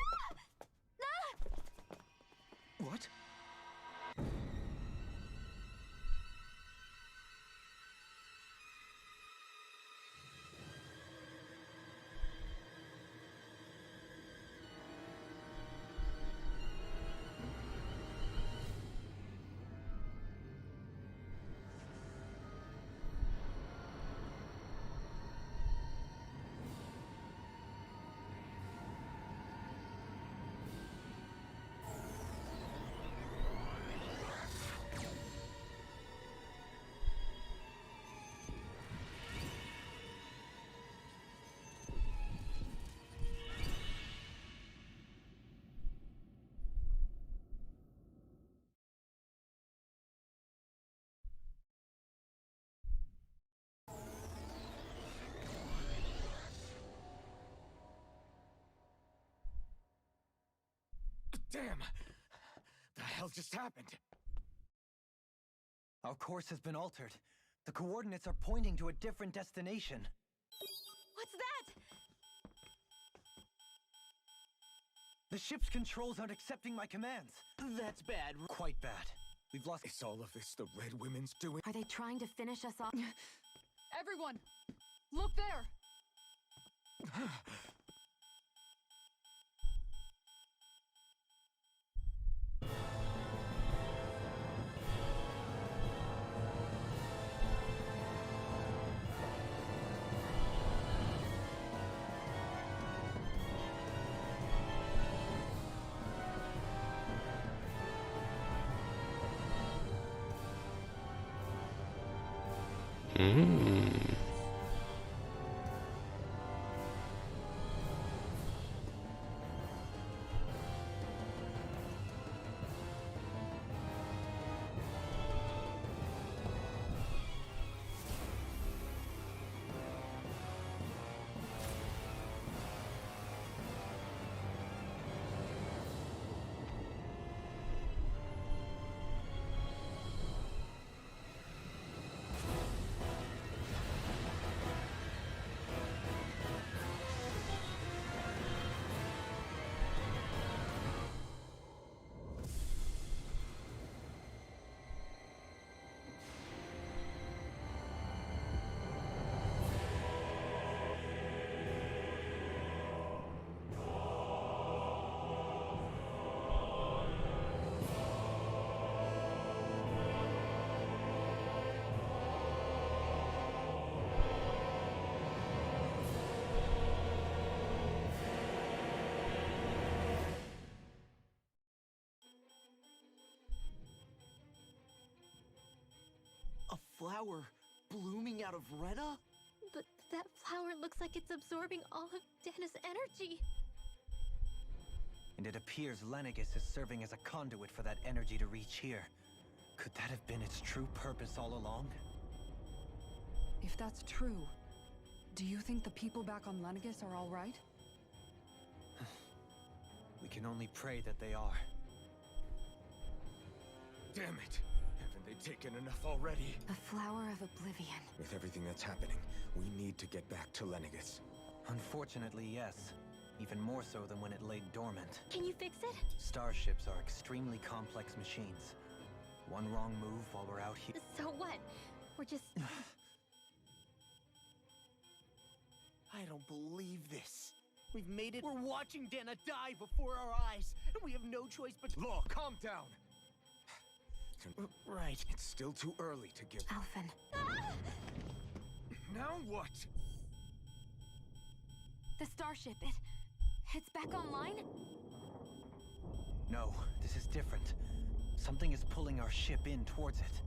What? Damn! The hell just happened? Our course has been altered. The coordinates are pointing to a different destination. What's that? The ship's controls aren't accepting my commands. That's bad. Quite bad. We've lost... Is all of this the Red Women's doing? Are they trying to finish us off? Everyone! Look there! A flower blooming out of Retta? But that flower looks like it's absorbing all of Dana's energy. And it appears Lenegis is serving as a conduit for that energy to reach here. Could that have been its true purpose all along? If that's true, do you think the people back on Lenegis are all right? We can only pray that they are. Damn it! Haven't they taken enough already? A flower of oblivion. With everything that's happening, we need to get back to Lenegis. Unfortunately, yes. Even more so than when it lay dormant. Can you fix it? Starships are extremely complex machines. One wrong move while we're out here. So what? We're just... I don't believe this. We've made it. We're watching Dana die before our eyes, and we have no choice but... Law, calm down! Right. It's still too early to give... Alphen. Now what? The starship, it's back online? No, this is different. Something is pulling our ship in towards it.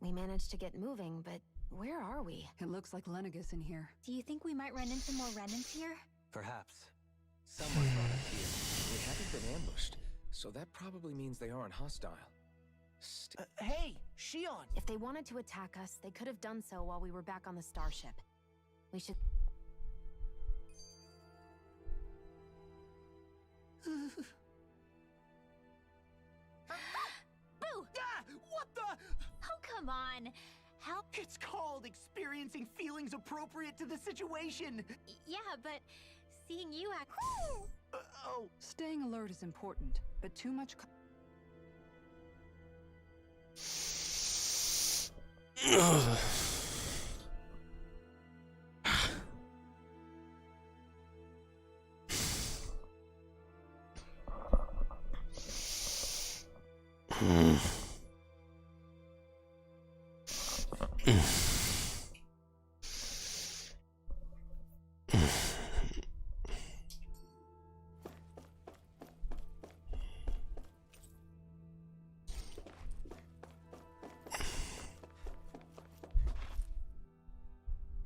We managed to get moving, but where are we? It looks like Lenegus in here. Do you think we might run into more remnants here? Perhaps. Someone brought us here. We haven't been ambushed, so that probably means they aren't hostile. Hey, Shion! If they wanted to attack us, they could have done so while we were back on the starship. We should... Boo! Ah, what the? Oh, come on. How? It's called experiencing feelings appropriate to the situation. Yeah, but seeing you act... Oh. Staying alert is important, but too much...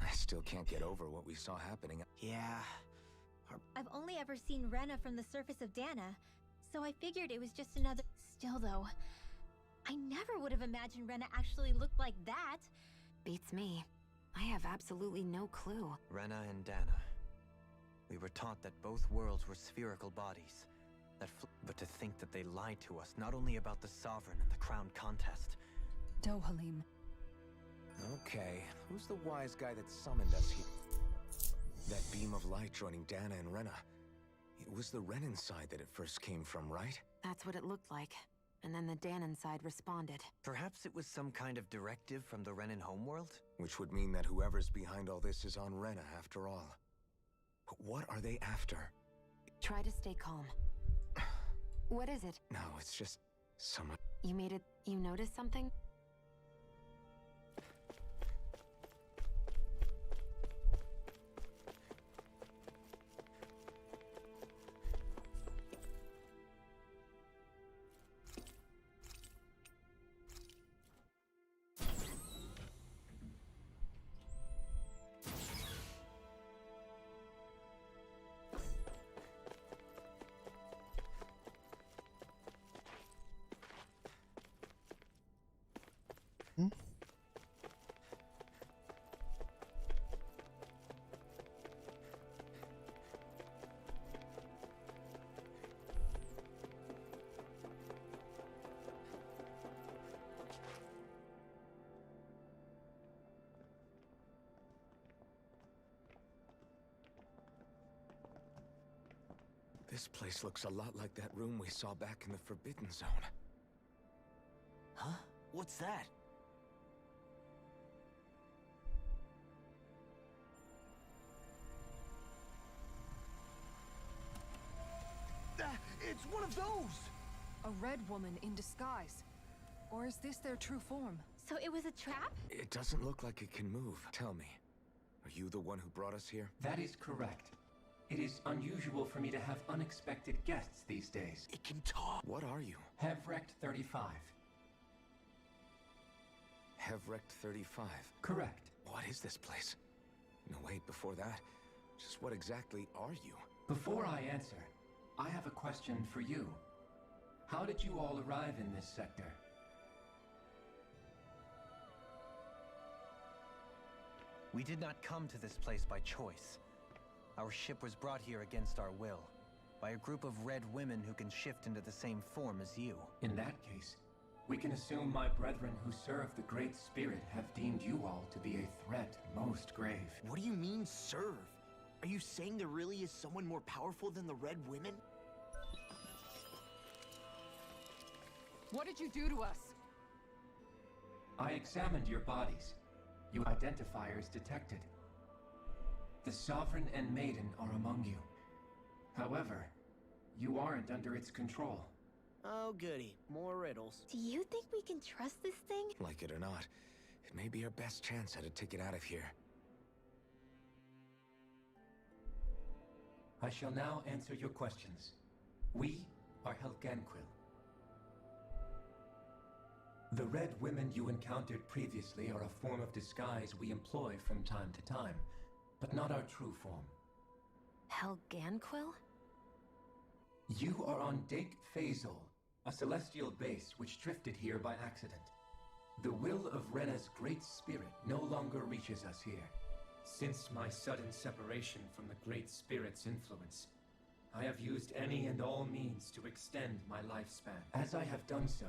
I still can't get over what we saw happening. Yeah. I've only ever seen Rena from the surface of Dana, so I figured it was just another... Still, though, I never would have imagined Rena actually looked like that. Beats me. I have absolutely no clue. Rena and Dana. We were taught that both worlds were spherical bodies. But to think that they lied to us, not only about the Sovereign and the Crown contest. Dohalim. Okay, who's the wise guy that summoned us here? That beam of light joining Dana and Rena. It was the Renan side that it first came from, right? That's what it looked like. And then the Danon side responded. Perhaps it was some kind of directive from the Renan homeworld? Which would mean that whoever's behind all this is on Rena after all. But what are they after? Try to stay calm. What is it? No, it's just someone... You made it... You noticed something? This place looks a lot like that room we saw back in the Forbidden Zone. Huh? What's that? It's one of those! A red woman in disguise. Or is this their true form? So it was a trap? It doesn't look like it can move. Tell me, are you the one who brought us here? That is correct. It is unusual for me to have unexpected guests these days. It can talk. What are you? Hevrect 35. Hevrect 35? Correct. What is this place? No, wait, before that, just what exactly are you? Before I answer, I have a question for you. How did you all arrive in this sector? We did not come to this place by choice. Our ship was brought here against our will, by a group of red women who can shift into the same form as you. In that case, we can assume my brethren who serve the Great Spirit have deemed you all to be a threat most grave. What do you mean, serve? Are you saying there really is someone more powerful than the red women? What did you do to us? I examined your bodies. Your identifiers detected. The Sovereign and Maiden are among you. However, you aren't under its control. Oh, goody. More riddles. Do you think we can trust this thing? Like it or not, it may be our best chance at a ticket out of here. I shall now answer your questions. We are Helganquil. The red women you encountered previously are a form of disguise we employ from time to time, but not our true form. Helganquil? You are on Dake Phasol, a celestial base which drifted here by accident. The will of Rena's great spirit no longer reaches us here. Since my sudden separation from the Great Spirit's influence, I have used any and all means to extend my lifespan. As I have done so,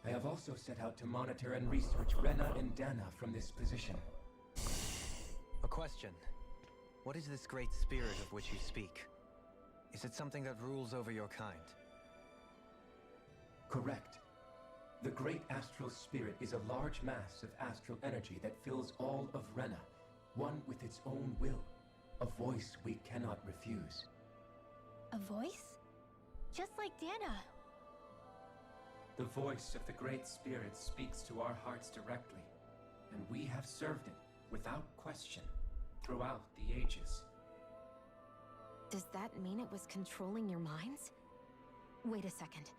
I have also set out to monitor and research Rena and Dana from this position. A question. What is this great spirit of which you speak? Is it something that rules over your kind? Correct. The Great Astral Spirit is a large mass of astral energy that fills all of Rena, one with its own will, a voice we cannot refuse. A voice? Just like Dana. The voice of the Great Spirit speaks to our hearts directly, and we have served it, without question, throughout the ages. Does that mean it was controlling your minds? Wait a second.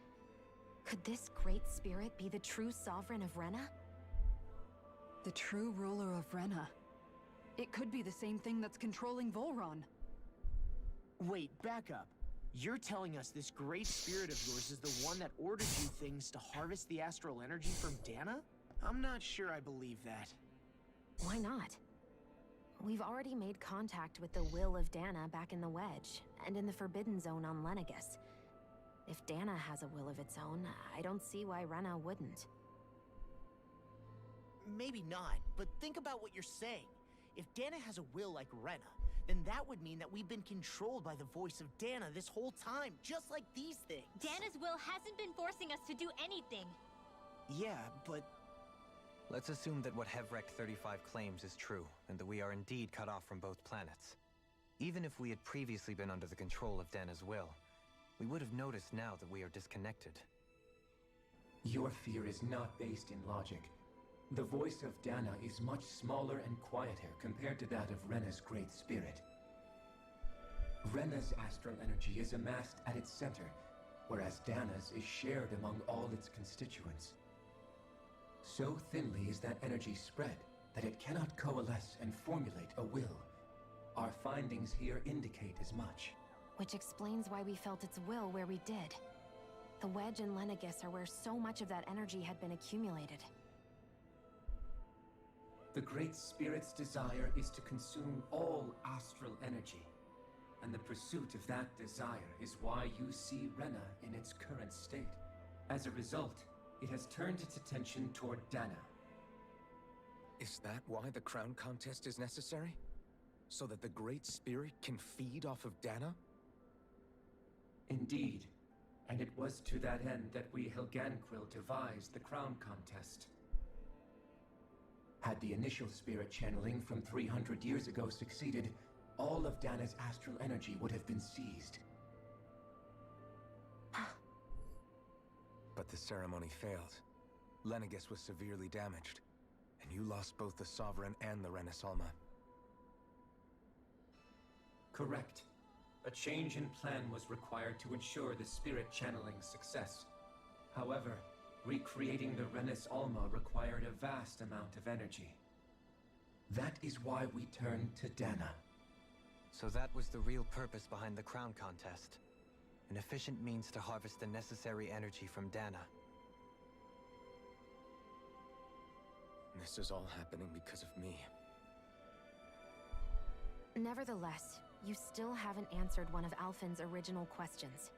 Could this Great Spirit be the true sovereign of Rena? The true ruler of Rena. It could be the same thing that's controlling Volron. Wait, back up. You're telling us this great spirit of yours is the one that ordered you things to harvest the astral energy from Dana? I'm not sure I believe that. Why not? We've already made contact with the will of Dana back in the Wedge, and in the Forbidden Zone on Lenegus. If Dana has a will of its own, I don't see why Rena wouldn't. Maybe not, but think about what you're saying. If Dana has a will like Rena, then that would mean that we've been controlled by the voice of Dana this whole time, just like these things. Dana's will hasn't been forcing us to do anything. Yeah, but... Let's assume that what Hevrek 35 claims is true, and that we are indeed cut off from both planets. Even if we had previously been under the control of Dana's will, we would have noticed now that we are disconnected. Your fear is not based in logic. The voice of Dana is much smaller and quieter compared to that of Rena's Great Spirit. Rena's astral energy is amassed at its center, whereas Dana's is shared among all its constituents. So thinly is that energy spread that it cannot coalesce and formulate a will. Our findings here indicate as much. Which explains why we felt its will where we did. The Wedge and Lenegus are where so much of that energy had been accumulated. The Great Spirit's desire is to consume all astral energy, and the pursuit of that desire is why you see Rena in its current state. As a result, it has turned its attention toward Dana. Is that why the crown contest is necessary? So that the Great Spirit can feed off of Dana? Indeed, and it was to that end that we Helganquil devised the crown contest. Had the initial spirit channeling from 300 years ago succeeded, all of Dana's astral energy would have been seized. But the ceremony failed. Lenegus was severely damaged, and you lost both the Sovereign and the Renasalma. Correct. A change in plan was required to ensure the spirit channeling's success. However, recreating the Renis Alma required a vast amount of energy. That is why we turned to Dana. So that was the real purpose behind the crown contest. An efficient means to harvest the necessary energy from Dana. This is all happening because of me. Nevertheless, you still haven't answered one of Alphen's original questions.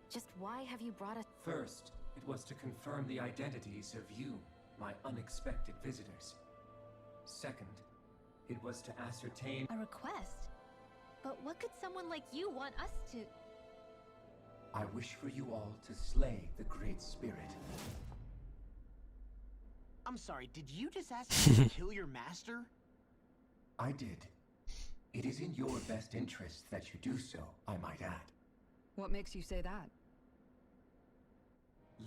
Just why have you brought us— First, it was to confirm the identities of you, my unexpected visitors. Second, it was to ascertain— A request? But what could someone like you want us to— I wish for you all to slay the Great Spirit. I'm sorry, did you just ask me to kill your master? I did. It is in your best interest that you do so, I might add. What makes you say that?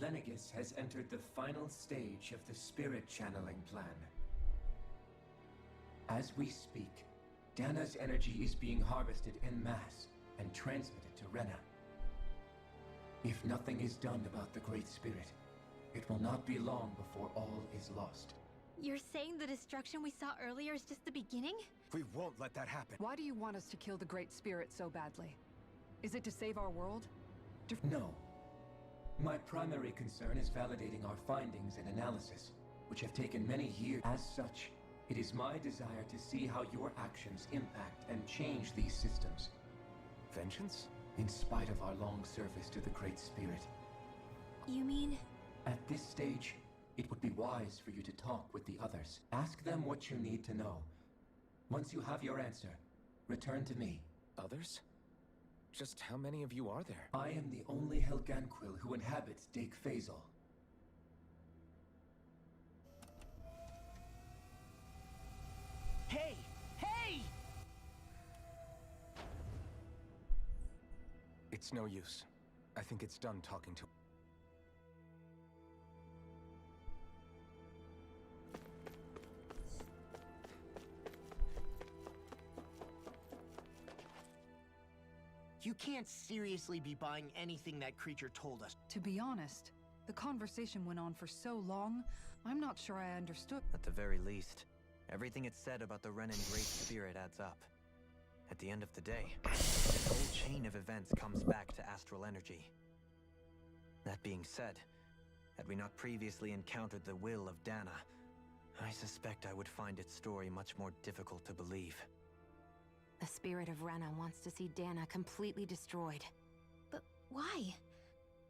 Lenegus has entered the final stage of the spirit channeling plan. As we speak, Dana's energy is being harvested en masse and transmitted to Rena. If nothing is done about the Great Spirit, It will not be long before all is lost. You're saying the destruction we saw earlier is just the beginning? We won't let that happen. Why do you want us to kill the Great Spirit so badly? Is it to save our world? No. My primary concern is validating our findings and analysis, which have taken many years. As such, it is my desire to see how your actions impact and change these systems. Vengeance? In spite of our long service to the Great Spirit. You mean? At this stage, it would be wise for you to talk with the others. Ask them what you need to know. Once you have your answer, return to me. Others? Just how many of you are there? I am the only Helganquil who inhabits Dake Faisal. Hey! Hey! It's no use. I think it's done talking to... You can't seriously be buying anything that creature told us. To be honest, the conversation went on for so long, I'm not sure I understood. At the very least, everything it said about the Renan Great Spirit adds up. At the end of the day, the whole chain of events comes back to astral energy. That being said, had we not previously encountered the will of Dana, I suspect I would find its story much more difficult to believe. The spirit of Rena wants to see Dana completely destroyed. But why?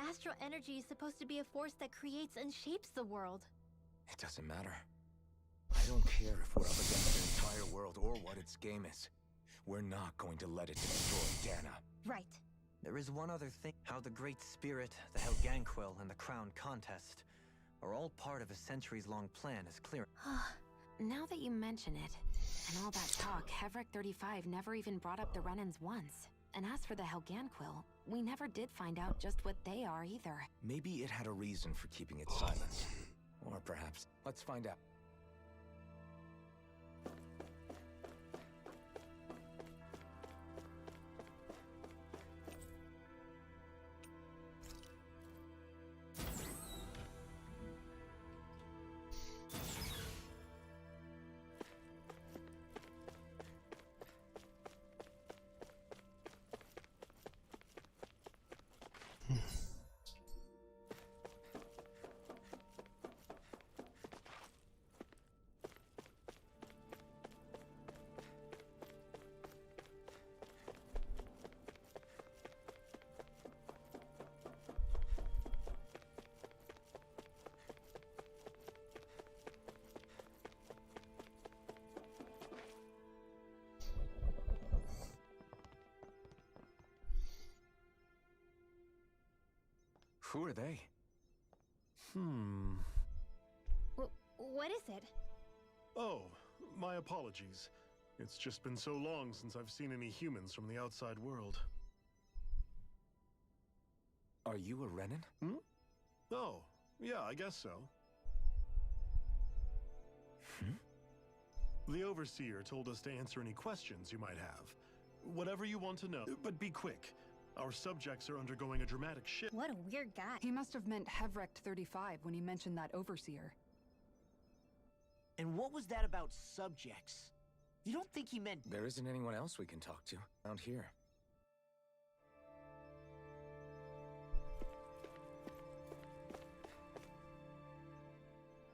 Astral energy is supposed to be a force that creates and shapes the world. It doesn't matter. I don't care if we're up against the entire world or what its game is. We're not going to let it destroy Dana. Right. There is one other thing. How the Great Spirit, the Helganquil, and the Crown Contest are all part of a centuries-long plan is clear. Now that you mention it, and all that talk, Hevrek 35 never even brought up the Renans once. And as for the Helganquil, we never did find out just what they are either. Maybe it had a reason for keeping it silent. Or perhaps... Let's find out. Who are they? What is it? Oh, my apologies. It's just been so long since I've seen any humans from the outside world. Are you a Renan? Oh, yeah, I guess so. The Overseer told us to answer any questions you might have. Whatever you want to know, but be quick. Our subjects are undergoing a dramatic shift. What a weird guy. He must have meant Hevrek 35 when he mentioned that Overseer. And what was that about subjects? You don't think he meant... There isn't anyone else we can talk to around here.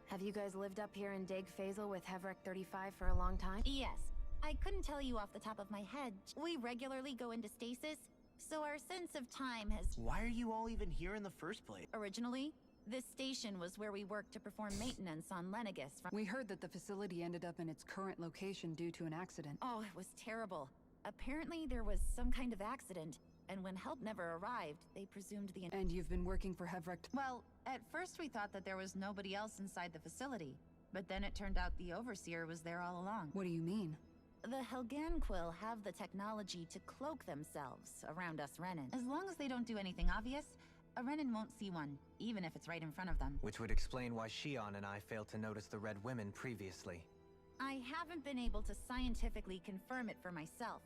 Have you guys lived up here in Dake Faisal with Hevrek 35 for a long time? Yes. I couldn't tell you off the top of my head. We regularly go into stasis, so our sense of time has... Why are you all even here in the first place? Originally, this station was where we worked to perform maintenance on Lenegus. We heard that the facility ended up in its current location due to an accident. Oh, it was terrible. Apparently there was some kind of accident, and when help never arrived, they presumed the... And you've been working for Hevrek... Well, at first we thought that there was nobody else inside the facility, but then it turned out the Overseer was there all along. What do you mean? The Helganquil have the technology to cloak themselves around us Renan. As long as they don't do anything obvious, a Renan won't see one, even if it's right in front of them. Which would explain why Shion and I failed to notice the Red Women previously. I haven't been able to scientifically confirm it for myself,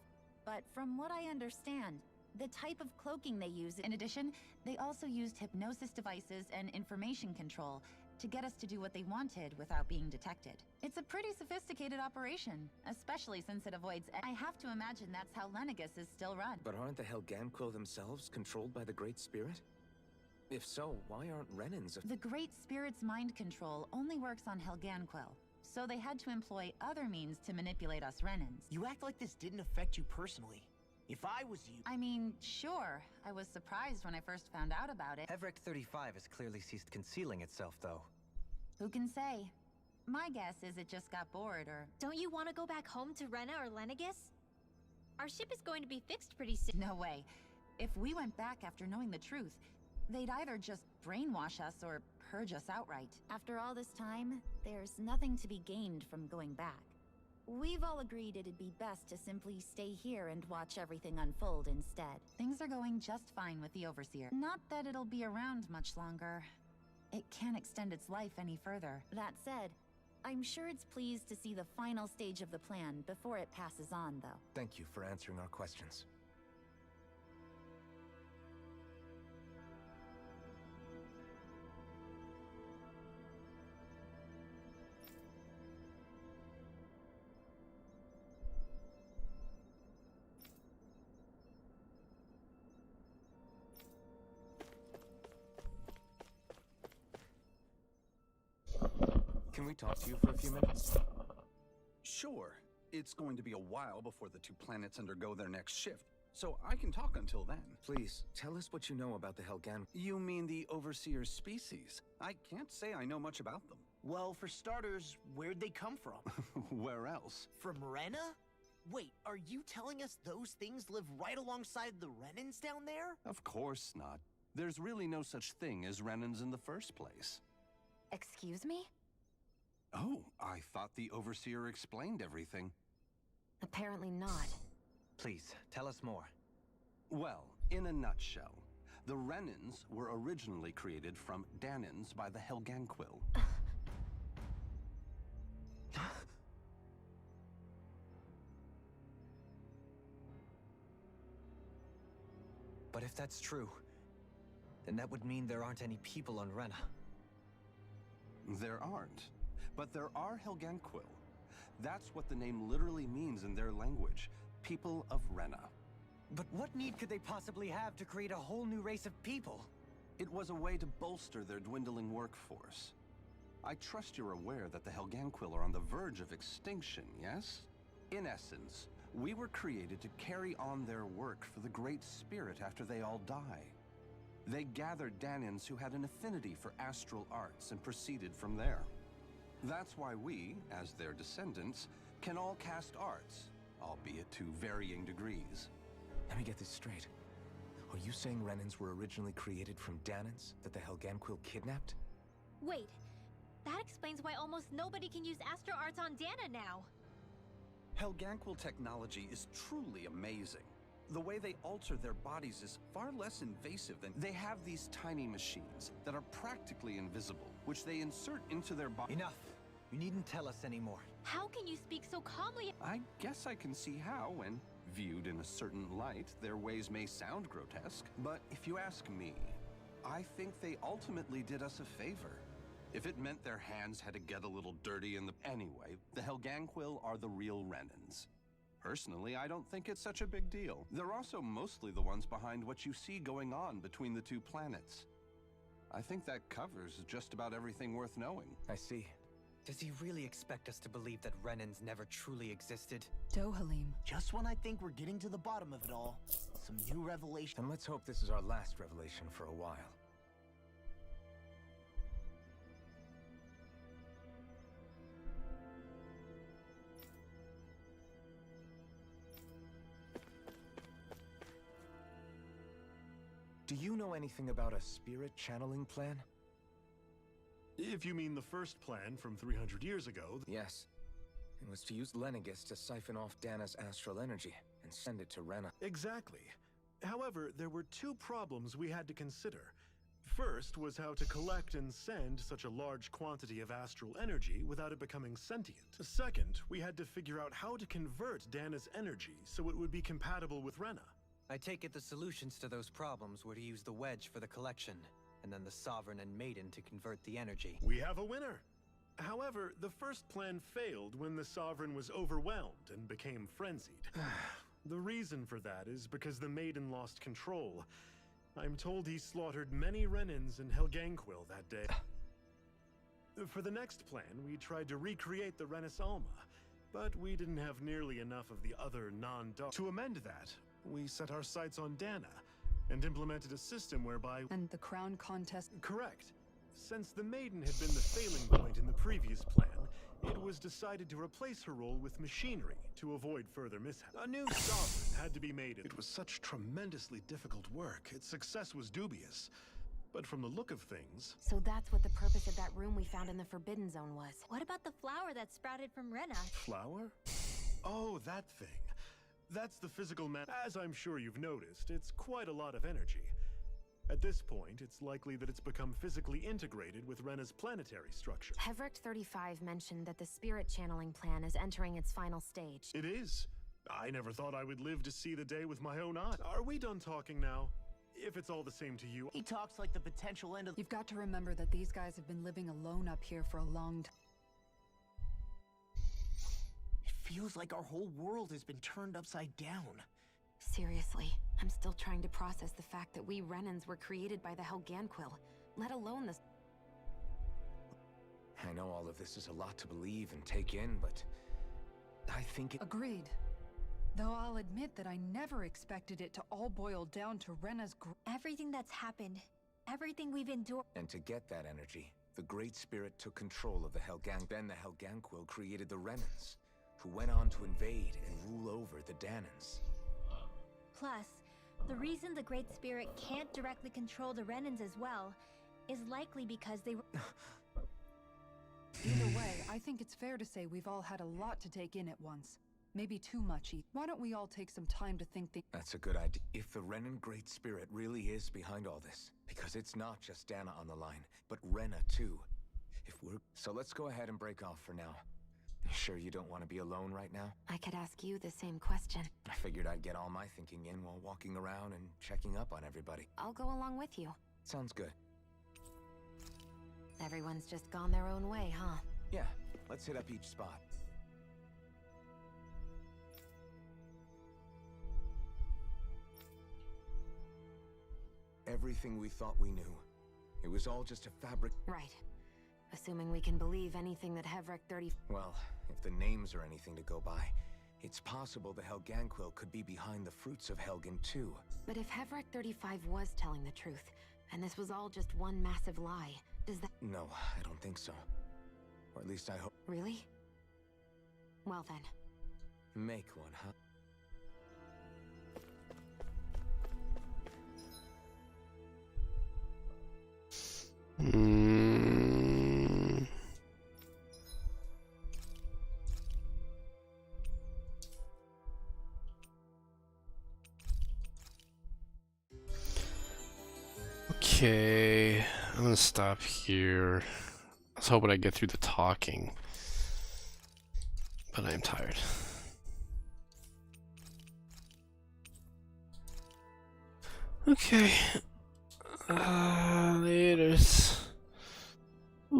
but from what I understand, The type of cloaking they use. In addition, they also used hypnosis devices and information control to get us to do what they wanted without being detected. It's a pretty sophisticated operation, especially since it avoids. I have to imagine that's how Lenegus is still run. But aren't the Helganquil themselves controlled by the Great Spirit? If so, why aren't Renans? The Great Spirit's mind control only works on Helganquil, so they had to employ other means to manipulate us Renans. You act like this didn't affect you personally. If I was you... I mean, sure. I was surprised when I first found out about it. Everett 35 has clearly ceased concealing itself, though. Who can say? My guess is it just got bored, or... Don't you want to go back home to Rena or Lenegus? Our ship is going to be fixed pretty soon. No way. If we went back after knowing the truth, they'd either just brainwash us or purge us outright. After all this time, there's nothing to be gained from going back. We've all agreed it'd be best to simply stay here and watch everything unfold instead. Things are going just fine with the Overseer. Not that it'll be around much longer. It can't extend its life any further. That said, I'm sure it's pleased to see the final stage of the plan before it passes on, though. Thank you for answering our questions. Can we talk to you for a few minutes? Sure. It's going to be a while before the two planets undergo their next shift, so I can talk until then. Please, tell us what you know about the Helgan. You mean the Overseer's species? I can't say I know much about them. Well, for starters, where'd they come from? Where else? From Rena? Wait, are you telling us those things live right alongside the Renans down there? Of course not. There's really no such thing as Renans in the first place. Excuse me? Oh, I thought the Overseer explained everything. Apparently not. Please, tell us more. Well, in a nutshell, the Renans were originally created from Danans by the Helganquil. But if that's true, then that would mean there aren't any people on Rena. There aren't. But there are Helganquil. That's what the name literally means in their language. People of Rena. But what need could they possibly have to create a whole new race of people? It was a way to bolster their dwindling workforce. I trust you're aware that the Helganquil are on the verge of extinction, yes? In essence, we were created to carry on their work for the Great Spirit after they all die. They gathered Danans who had an affinity for astral arts and proceeded from there. That's why we, as their descendants, can all cast arts, albeit to varying degrees. Let me get this straight. Are you saying Renans were originally created from Danans that the Helganquil kidnapped? Wait, that explains why almost nobody can use Astro Arts on Dana now. Helganquil technology is truly amazing. The way they alter their bodies is far less invasive than... They have these tiny machines that are practically invisible, which they insert into their body. Enough! You needn't tell us anymore. How can you speak so calmly? I guess I can see how, when viewed in a certain light, their ways may sound grotesque. But if you ask me, I think they ultimately did us a favor. If it meant their hands had to get a little dirty in the... Anyway, the Helganquil are the real Renans. Personally, I don't think it's such a big deal. They're also mostly the ones behind what you see going on between the two planets. I think that covers just about everything worth knowing. I see. Does he really expect us to believe that Renans never truly existed? Dohalim. Just when I think we're getting to the bottom of it all, some new revelation. And let's hope this is our last revelation for a while. Do you know anything about a spirit channeling plan? If you mean the first plan from 300 years ago... Yes. It was to use Lenegus to siphon off Dana's astral energy and send it to Rena. Exactly. However, there were two problems we had to consider. First was how to collect and send such a large quantity of astral energy without it becoming sentient. Second, we had to figure out how to convert Dana's energy so it would be compatible with Rena. I take it the solutions to those problems were to use the wedge for the collection, and then the Sovereign and Maiden to convert the energy. We have a winner! However, the first plan failed when the Sovereign was overwhelmed and became frenzied. The reason for that is because the Maiden lost control. I'm told he slaughtered many Renans in Helganquil that day. For the next plan, we tried to recreate the Renis Alma, but we didn't have nearly enough of the other non-dark. To amend that, we set our sights on Dana, and implemented a system whereby— And the crown contest— Correct. Since the Maiden had been the failing point in the previous plan, it was decided to replace her role with machinery to avoid further mishaps. A new Sovereign had to be made. It was such tremendously difficult work. Its success was dubious. But from the look of things— So that's what the purpose of that room we found in the Forbidden Zone was. What about the flower that sprouted from Rena? Flower? Oh, that thing. That's the physical As I'm sure you've noticed, it's quite a lot of energy. At this point, it's likely that it's become physically integrated with Rena's planetary structure. Hevric 35 mentioned that the spirit channeling plan is entering its final stage. It is. I never thought I would live to see the day with my own eyes. Are we done talking now? If it's all the same to you— He talks like the potential end of— You've got to remember that these guys have been living alone up here for a long time. It feels like our whole world has been turned upside down. Seriously, I'm still trying to process the fact that we Renans were created by the Helganquil, let alone this. I know all of this is a lot to believe and take in, but I think it— Agreed. Though I'll admit that I never expected it to all boil down to Rena's Everything that's happened, everything we've endured. And to get that energy, the Great Spirit took control of the Then the Helganquil created the Renans, who went on to invade and rule over the Danans. Plus, the reason the Great Spirit can't directly control the Renans as well is likely because they were— Either way, I think it's fair to say we've all had a lot to take in at once. Maybe too much. Why don't we all take some time to think That's a good idea. If the Renan Great Spirit really is behind all this, because it's not just Dana on the line, but Rena too. So let's go ahead and break off for now. You sure you don't want to be alone right now? I could ask you the same question. I figured I'd get all my thinking in while walking around and checking up on everybody. I'll go along with you. Sounds good. Everyone's just gone their own way, huh? Yeah, let's hit up each spot. Everything we thought we knew. It was all just a fabric. Right. Assuming we can believe anything that Hevric 30... Well, if the names are anything to go by, it's possible the Helganquil could be behind the fruits of Helgen too. But if Hevric 35 was telling the truth, and this was all just one massive lie, does that... No, I don't think so. Or at least I hope... Really? Well then. Make one, huh? Okay, I'm gonna stop here. I was hoping I'd get through the talking, but I am tired. Okay. Laters.